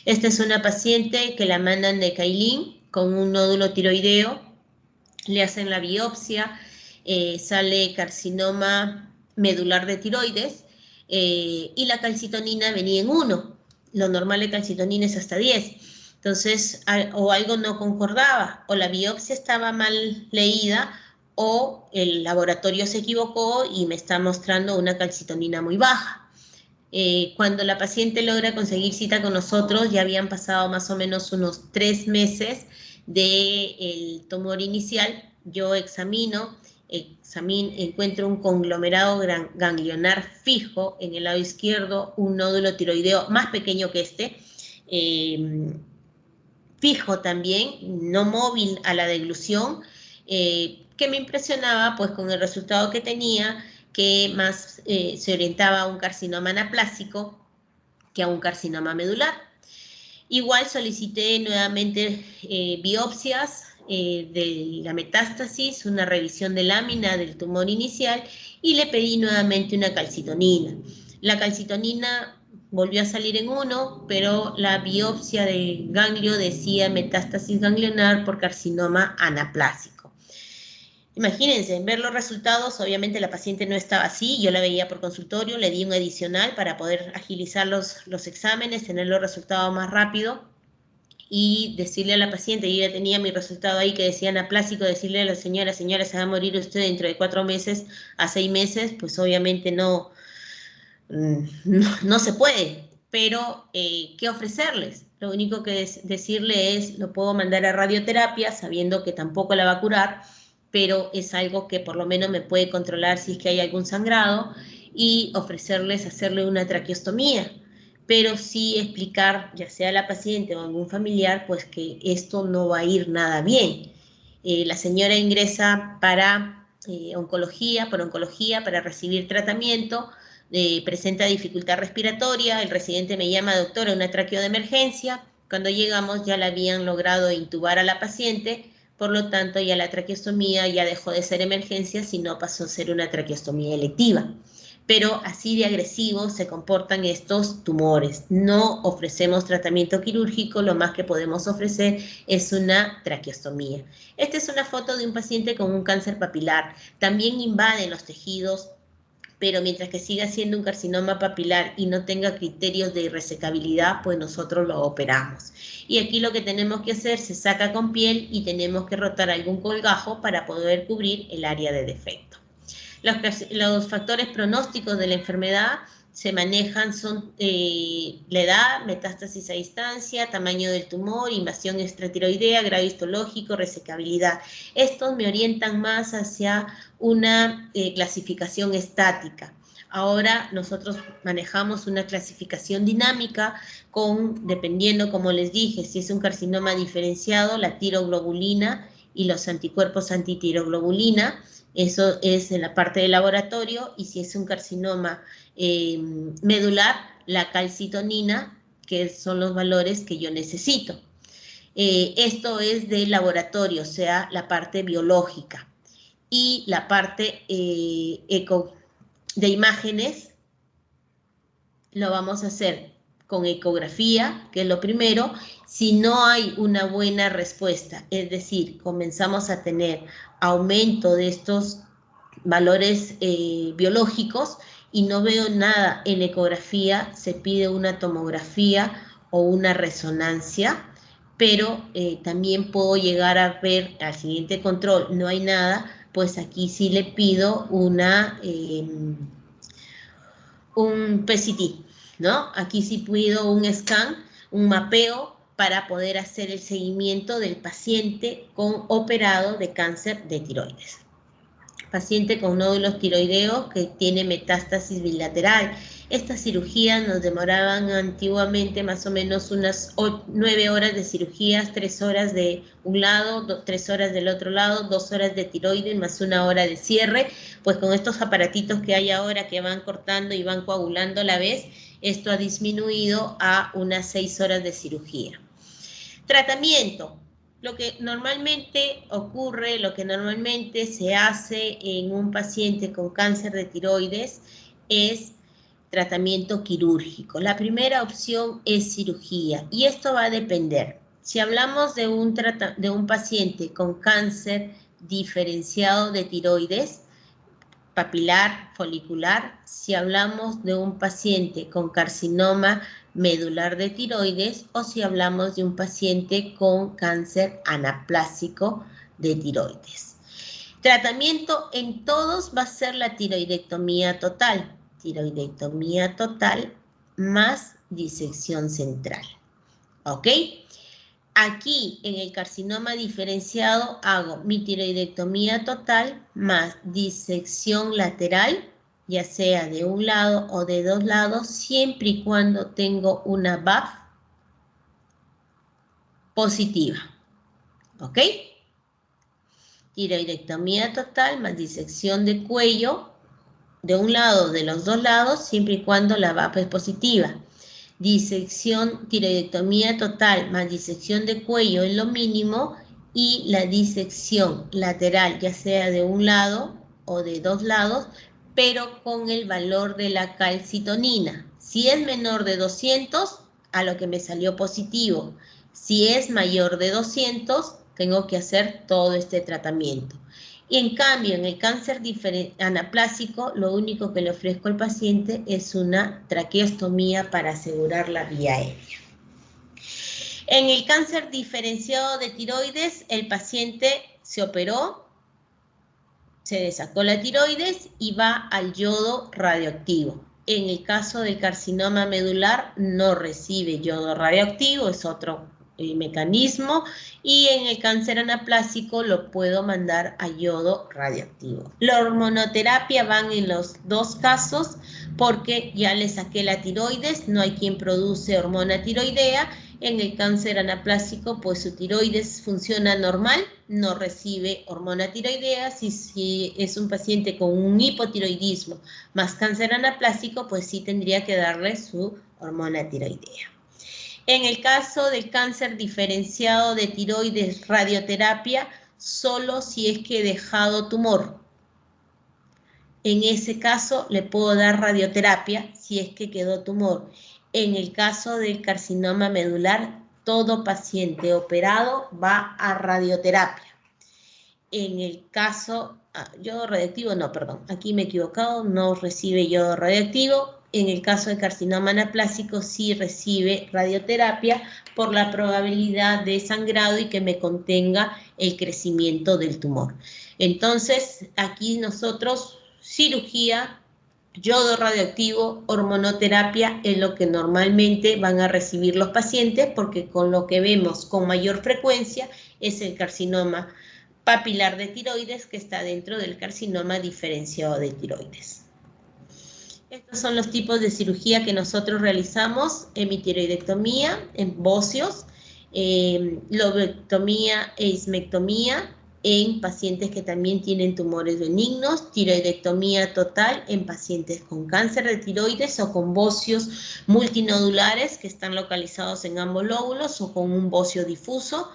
Esta es una paciente que la mandan de Cailín con un nódulo tiroideo, le hacen la biopsia, sale carcinoma medular de tiroides y la calcitonina venía en 1. Lo normal de calcitonina es hasta 10. Entonces, o algo no concordaba, o la biopsia estaba mal leída, o el laboratorio se equivocó y me está mostrando una calcitonina muy baja. Cuando la paciente logra conseguir cita con nosotros, ya habían pasado más o menos unos 3 meses del tumor inicial. Yo encuentro un conglomerado ganglionar fijo en el lado izquierdo, un nódulo tiroideo más pequeño que este, fijo también, no móvil a la deglución, que me impresionaba pues con el resultado que tenía, que más se orientaba a un carcinoma anaplásico que a un carcinoma medular. Igual solicité nuevamente biopsias de la metástasis, una revisión de lámina del tumor inicial y le pedí nuevamente una calcitonina. La calcitonina volvió a salir en 1, pero la biopsia del ganglio decía metástasis ganglionar por carcinoma anaplásico. Imagínense, ver los resultados, obviamente la paciente no estaba así, yo la veía por consultorio, le di un adicional para poder agilizar los exámenes, tener los resultados más rápido y decirle a la paciente, yo ya tenía mi resultado ahí que decía anaplásico, decirle a la señora, se va a morir usted dentro de 4 meses a 6 meses, pues obviamente no se puede, pero ¿qué ofrecerles? Lo único que decirle es, lo puedo mandar a radioterapia sabiendo que tampoco la va a curar, pero es algo que por lo menos me puede controlar si es que hay algún sangrado y ofrecerles hacerle una traqueostomía, pero sí explicar, ya sea a la paciente o a algún familiar, pues que esto no va a ir nada bien. La señora ingresa para oncología, para recibir tratamiento, presenta dificultad respiratoria, el residente me llama, doctora, una traqueo de emergencia. Cuando llegamos ya la habían logrado intubar a la paciente, por lo tanto ya la traqueostomía ya dejó de ser emergencia, sino pasó a ser una traqueostomía electiva. Pero así de agresivos se comportan estos tumores. No ofrecemos tratamiento quirúrgico, lo más que podemos ofrecer es una traqueostomía. Esta es una foto de un paciente con un cáncer papilar. También invaden los tejidos, pero mientras que siga siendo un carcinoma papilar y no tenga criterios de resecabilidad, pues nosotros lo operamos. Y aquí lo que tenemos que hacer, se saca con piel y tenemos que rotar algún colgajo para poder cubrir el área de defecto. Los factores pronósticos de la enfermedad se manejan, son la edad, metástasis a distancia, tamaño del tumor, invasión extratiroidea, grado histológico, resecabilidad. Estos me orientan más hacia una clasificación estática. Ahora nosotros manejamos una clasificación dinámica dependiendo, como les dije, si es un carcinoma diferenciado, la tiroglobulina y los anticuerpos antitiroglobulina. Eso es en la parte del laboratorio, y si es un carcinoma medular, la calcitonina, que son los valores que yo necesito. Esto es del laboratorio, o sea, la parte biológica. Y la parte de imágenes lo vamos a hacer con ecografía, que es lo primero. Si no hay una buena respuesta, es decir, comenzamos a tener aumento de estos valores biológicos y no veo nada en ecografía, se pide una tomografía o una resonancia, pero también puedo llegar a ver al siguiente control, no hay nada, pues aquí sí le pido un PCT, ¿no? Aquí sí pido un scan, un mapeo para poder hacer el seguimiento del paciente operado de cáncer de tiroides. Paciente con nódulos tiroideos que tiene metástasis bilateral. Estas cirugías nos demoraban antiguamente más o menos unas 9 horas de cirugías, 3 horas de un lado, 3 horas del otro lado, 2 horas de tiroides más 1 hora de cierre. Pues con estos aparatitos que hay ahora que van cortando y van coagulando a la vez, esto ha disminuido a unas 6 horas de cirugía. Tratamiento. Lo que normalmente ocurre, lo que normalmente se hace en un paciente con cáncer de tiroides es tratamiento quirúrgico. La primera opción es cirugía y esto va a depender. Si hablamos de un paciente con cáncer diferenciado de tiroides, papilar, folicular, si hablamos de un paciente con carcinoma medular de tiroides o si hablamos de un paciente con cáncer anaplásico de tiroides. Tratamiento en todos va a ser la tiroidectomía total más disección central, ¿ok? Aquí en el carcinoma diferenciado hago mi tiroidectomía total más disección lateral, ya sea de un lado o de dos lados, siempre y cuando tengo una BAF positiva, ¿ok? Tiroidectomía total más disección de cuello de un lado o de los dos lados, siempre y cuando la BAF es positiva. Disección, tiroidectomía total más disección de cuello es lo mínimo y la disección lateral, ya sea de un lado o de dos lados, pero con el valor de la calcitonina. Si es menor de 200, a lo que me salió positivo. Si es mayor de 200, tengo que hacer todo este tratamiento. Y en cambio, en el cáncer anaplásico, lo único que le ofrezco al paciente es una traqueostomía para asegurar la vía aérea. En el cáncer diferenciado de tiroides, el paciente se operó, se le sacó la tiroides y va al yodo radioactivo. En el caso del carcinoma medular, no recibe yodo radioactivo, es otro mecanismo, y en el cáncer anaplásico lo puedo mandar a yodo radioactivo. La hormonoterapia van en los dos casos porque ya le saqué la tiroides, no hay quien produce hormona tiroidea. En el cáncer anaplásico, pues su tiroides funciona normal, no recibe hormona tiroidea. Si es un paciente con un hipotiroidismo más cáncer anaplásico, pues sí tendría que darle su hormona tiroidea. En el caso del cáncer diferenciado de tiroides, radioterapia, solo si es que he dejado tumor. En ese caso le puedo dar radioterapia si es que quedó tumor. En el caso del carcinoma medular, todo paciente operado va a radioterapia. En el caso, yodo radioactivo, no, perdón, aquí me he equivocado, no recibe yodo radioactivo. En el caso de carcinoma anaplásico sí recibe radioterapia por la probabilidad de sangrado y que me contenga el crecimiento del tumor. Entonces, aquí nosotros, cirugía, yodo radioactivo, hormonoterapia es lo que normalmente van a recibir los pacientes porque con lo que vemos con mayor frecuencia es el carcinoma papilar de tiroides que está dentro del carcinoma diferenciado de tiroides. Estos son los tipos de cirugía que nosotros realizamos: hemitiroidectomía en bóceos, lobectomía e ismectomía en pacientes que también tienen tumores benignos, tiroidectomía total en pacientes con cáncer de tiroides o con bóceos multinodulares que están localizados en ambos lóbulos o con un bóceo difuso.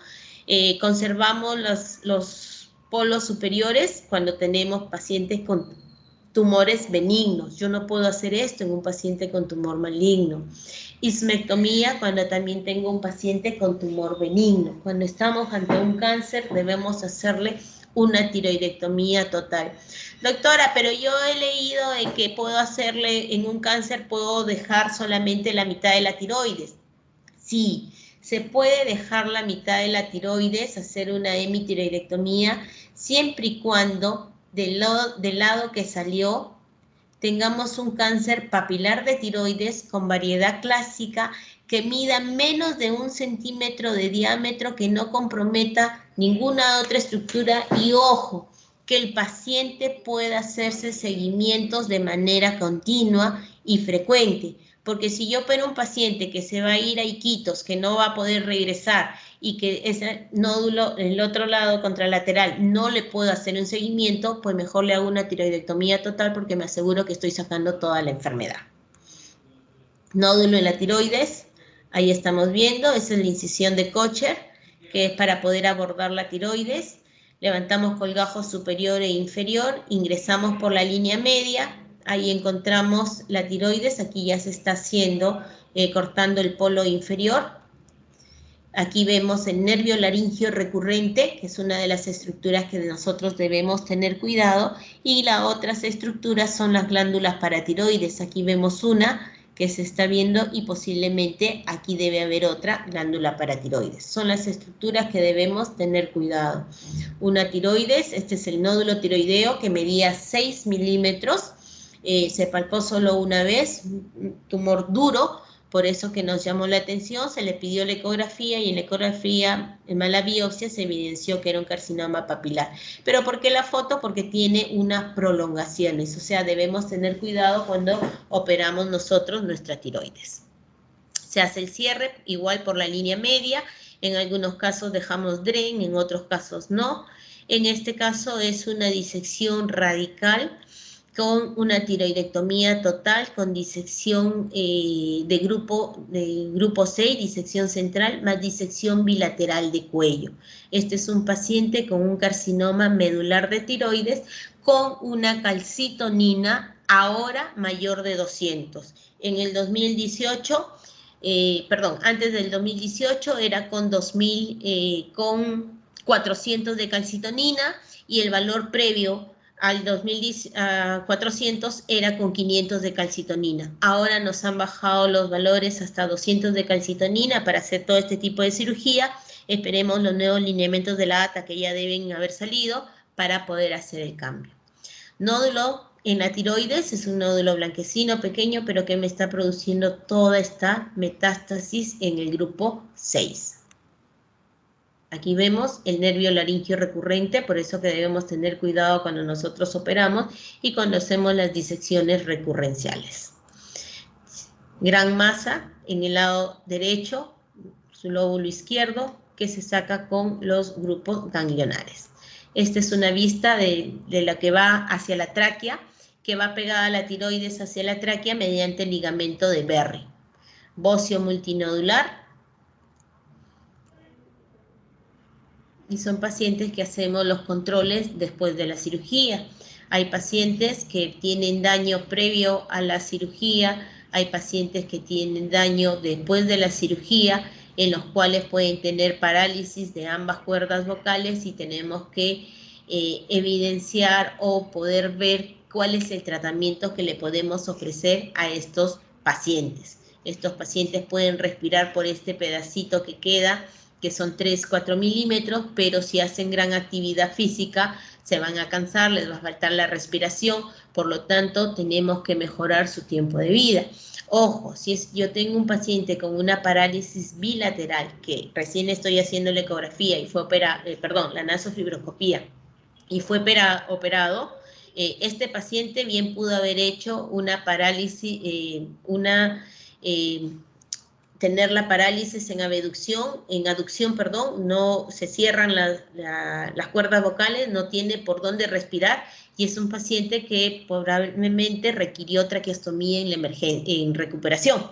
Conservamos los polos superiores cuando tenemos pacientes con tumores benignos. Yo no puedo hacer esto en un paciente con tumor maligno. Ismectomía cuando también tengo un paciente con tumor benigno. Cuando estamos ante un cáncer debemos hacerle una tiroidectomía total. Doctora, pero yo he leído de que puedo hacerle en un cáncer, puedo dejar solamente la mitad de la tiroides. Sí, se puede dejar la mitad de la tiroides, hacer una hemitiroidectomía, siempre y cuando del lado que salió tengamos un cáncer papilar de tiroides con variedad clásica que mida menos de 1 centímetro de diámetro, que no comprometa ninguna otra estructura y, ojo, que el paciente pueda hacerse seguimientos de manera continua y frecuente. Porque si yo opero un paciente que se va a ir a Iquitos, que no va a poder regresar y que ese nódulo en el otro lado contralateral no le puedo hacer un seguimiento, pues mejor le hago una tiroidectomía total porque me aseguro que estoy sacando toda la enfermedad. Nódulo en la tiroides, ahí estamos viendo, esa es la incisión de Kocher, que es para poder abordar la tiroides. Levantamos colgajo superior e inferior, ingresamos por la línea media, Ahí encontramos la tiroides, aquí ya se está haciendo, cortando el polo inferior. Aquí vemos el nervio laringio recurrente, que es una de las estructuras que nosotros debemos tener cuidado, y las otras estructuras son las glándulas paratiroides. Aquí vemos una que se está viendo y posiblemente aquí debe haber otra glándula paratiroides. Son las estructuras que debemos tener cuidado. Una tiroides, este es el nódulo tiroideo que medía 6 milímetros, se palpó solo una vez, un tumor duro, por eso que nos llamó la atención, se le pidió la ecografía y en la ecografía, en mala biopsia, se evidenció que era un carcinoma papilar. ¿Pero por qué la foto? Porque tiene unas prolongaciones, o sea, debemos tener cuidado cuando operamos nosotros nuestra tiroides. Se hace el cierre igual por la línea media, en algunos casos dejamos DREN, en otros casos no. En este caso es una disección radical, con una tiroidectomía total, con disección de grupo 6, disección central, más disección bilateral de cuello. Este es un paciente con un carcinoma medular de tiroides con una calcitonina ahora mayor de 200. En el 2018, antes del 2018 era con 400 de calcitonina y el valor previo al 400 era con 500 de calcitonina. Ahora nos han bajado los valores hasta 200 de calcitonina para hacer todo este tipo de cirugía. Esperemos los nuevos lineamientos de la ATA que ya deben haber salido para poder hacer el cambio. Nódulo en la tiroides es un nódulo blanquecino pequeño, pero que me está produciendo toda esta metástasis en el grupo 6. Aquí vemos el nervio laringio recurrente, por eso que debemos tener cuidado cuando nosotros operamos y cuando hacemos las disecciones recurrenciales. Gran masa en el lado derecho, su lóbulo izquierdo, que se saca con los grupos ganglionares. Esta es una vista de la que va hacia la tráquea, que va pegada a la tiroides hacia la tráquea mediante el ligamento de Berry. Bocio multinodular. Y son pacientes que hacemos los controles después de la cirugía. Hay pacientes que tienen daño previo a la cirugía, hay pacientes que tienen daño después de la cirugía, en los cuales pueden tener parálisis de ambas cuerdas vocales y tenemos que evidenciar o poder ver cuál es el tratamiento que le podemos ofrecer a estos pacientes. Estos pacientes pueden respirar por este pedacito que queda, que son 3-4 milímetros, pero si hacen gran actividad física se van a cansar, les va a faltar la respiración, por lo tanto tenemos que mejorar su tiempo de vida. Ojo, si yo tengo un paciente con una parálisis bilateral, que recién estoy haciendo la ecografía y fue la nasofibroscopía y fue operado, este paciente bien pudo haber hecho una parálisis, tener la parálisis en aducción, no se cierran las cuerdas vocales, no tiene por dónde respirar y es un paciente que probablemente requirió traqueostomía en recuperación.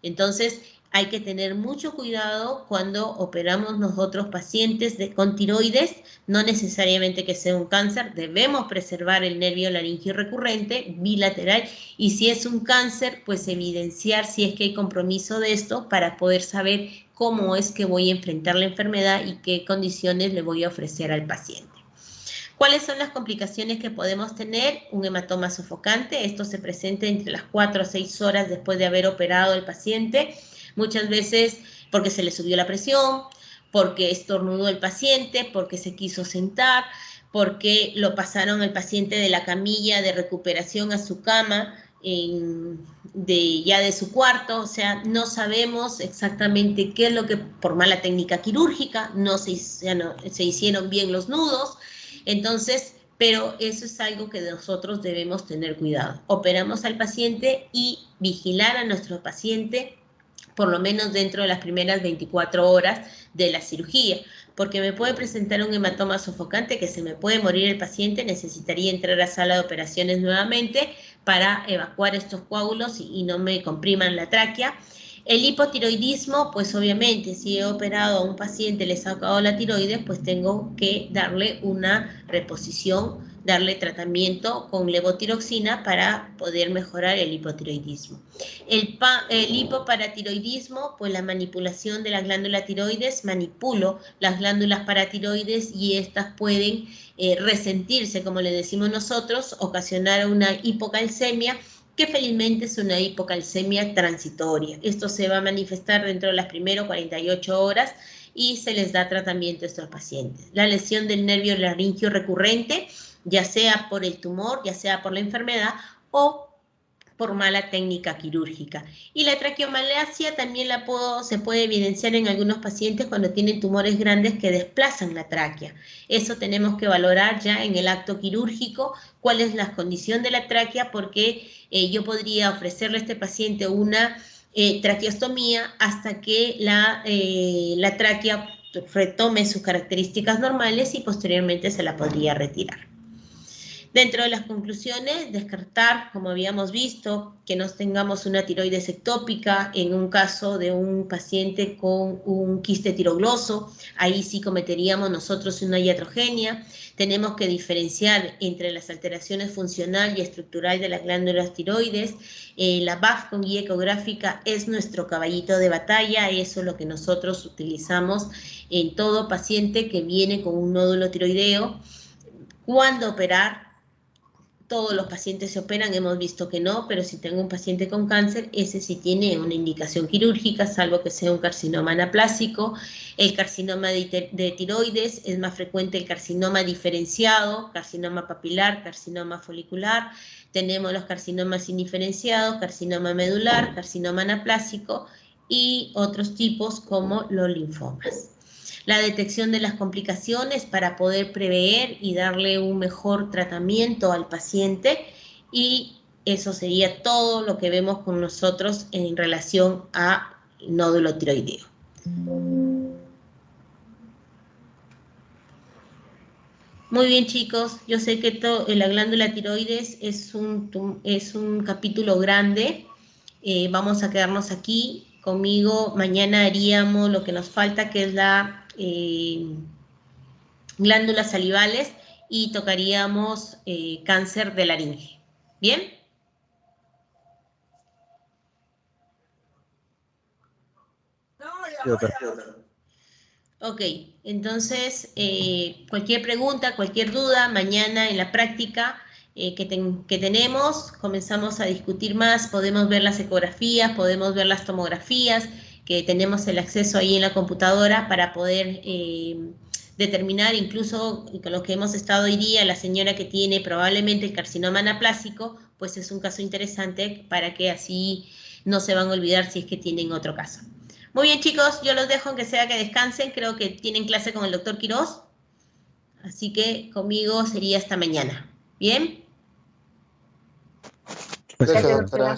Entonces, hay que tener mucho cuidado cuando operamos nosotros pacientes con tiroides, no necesariamente que sea un cáncer, debemos preservar el nervio laringio recurrente, bilateral, y si es un cáncer, pues evidenciar si es que hay compromiso de esto para poder saber cómo es que voy a enfrentar la enfermedad y qué condiciones le voy a ofrecer al paciente. ¿Cuáles son las complicaciones que podemos tener? Un hematoma sofocante, esto se presenta entre las 4 a 6 horas después de haber operado al paciente, muchas veces porque se le subió la presión, porque estornudó el paciente, porque se quiso sentar, porque lo pasaron al paciente de la camilla de recuperación a su cama, ya de su cuarto, o sea, no sabemos exactamente qué es lo que, por mala técnica quirúrgica, no se hicieron bien los nudos, entonces, pero eso es algo que nosotros debemos tener cuidado. Operamos al paciente y vigilar a nuestro paciente por lo menos dentro de las primeras 24 horas de la cirugía, porque me puede presentar un hematoma sofocante que se me puede morir el paciente, necesitaría entrar a sala de operaciones nuevamente para evacuar estos coágulos y no me compriman la tráquea. El hipotiroidismo, pues obviamente, si he operado a un paciente, le he sacado la tiroides, pues tengo que darle una reposición, darle tratamiento con levotiroxina para poder mejorar el hipotiroidismo. El hipoparatiroidismo, pues la manipulación de la glándula tiroides, manipulo las glándulas paratiroides y estas pueden resentirse, como le decimos nosotros, ocasionar una hipocalcemia, que felizmente es una hipocalcemia transitoria. Esto se va a manifestar dentro de las primeras 48 horas y se les da tratamiento a estos pacientes. La lesión del nervio laringio recurrente, ya sea por el tumor, ya sea por la enfermedad o por mala técnica quirúrgica. Y la traqueomalacia también se puede evidenciar en algunos pacientes cuando tienen tumores grandes que desplazan la tráquea. Eso tenemos que valorar ya en el acto quirúrgico, cuál es la condición de la tráquea, porque yo podría ofrecerle a este paciente una traqueostomía hasta que la tráquea retome sus características normales y posteriormente se la podría retirar. Dentro de las conclusiones, descartar, como habíamos visto, que no tengamos una tiroides ectópica en un caso de un paciente con un quiste tirogloso. Ahí sí cometeríamos nosotros una iatrogenia. Tenemos que diferenciar entre las alteraciones funcional y estructural de las glándulas tiroides. La BAF con guía ecográfica es nuestro caballito de batalla. Eso es lo que nosotros utilizamos en todo paciente que viene con un nódulo tiroideo. ¿Cuándo operar? Todos los pacientes se operan, hemos visto que no, pero si tengo un paciente con cáncer, ese sí tiene una indicación quirúrgica, salvo que sea un carcinoma anaplásico. El carcinoma de tiroides, es más frecuente el carcinoma diferenciado, carcinoma papilar, carcinoma folicular. Tenemos los carcinomas indiferenciados, carcinoma medular, carcinoma anaplásico y otros tipos como los linfomas. La detección de las complicaciones para poder prever y darle un mejor tratamiento al paciente, y eso sería todo lo que vemos con nosotros en relación a nódulo tiroideo. Muy bien, chicos, yo sé que la glándula tiroides es un capítulo grande. Vamos a quedarnos aquí. Conmigo mañana haríamos lo que nos falta, que es la glándulas salivales, y tocaríamos cáncer de laringe. ¿Bien? Ok, entonces cualquier pregunta, cualquier duda, mañana en la práctica que tenemos, comenzamos a discutir más, podemos ver las ecografías, podemos ver las tomografías, que tenemos el acceso ahí en la computadora para poder determinar, incluso con lo que hemos estado hoy día, la señora que tiene probablemente el carcinoma anaplásico, pues es un caso interesante para que así no se van a olvidar si es que tienen otro caso. Muy bien, chicos, yo los dejo, aunque sea que descansen. Creo que tienen clase con el doctor Quirós. Así que conmigo sería hasta mañana. ¿Bien? Gracias, doctora.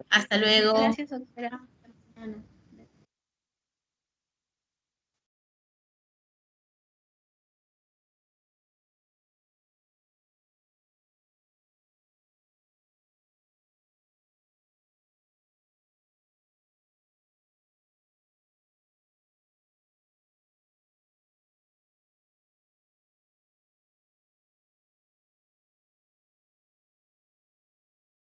Hasta luego. Gracias, doctora. Hasta mañana.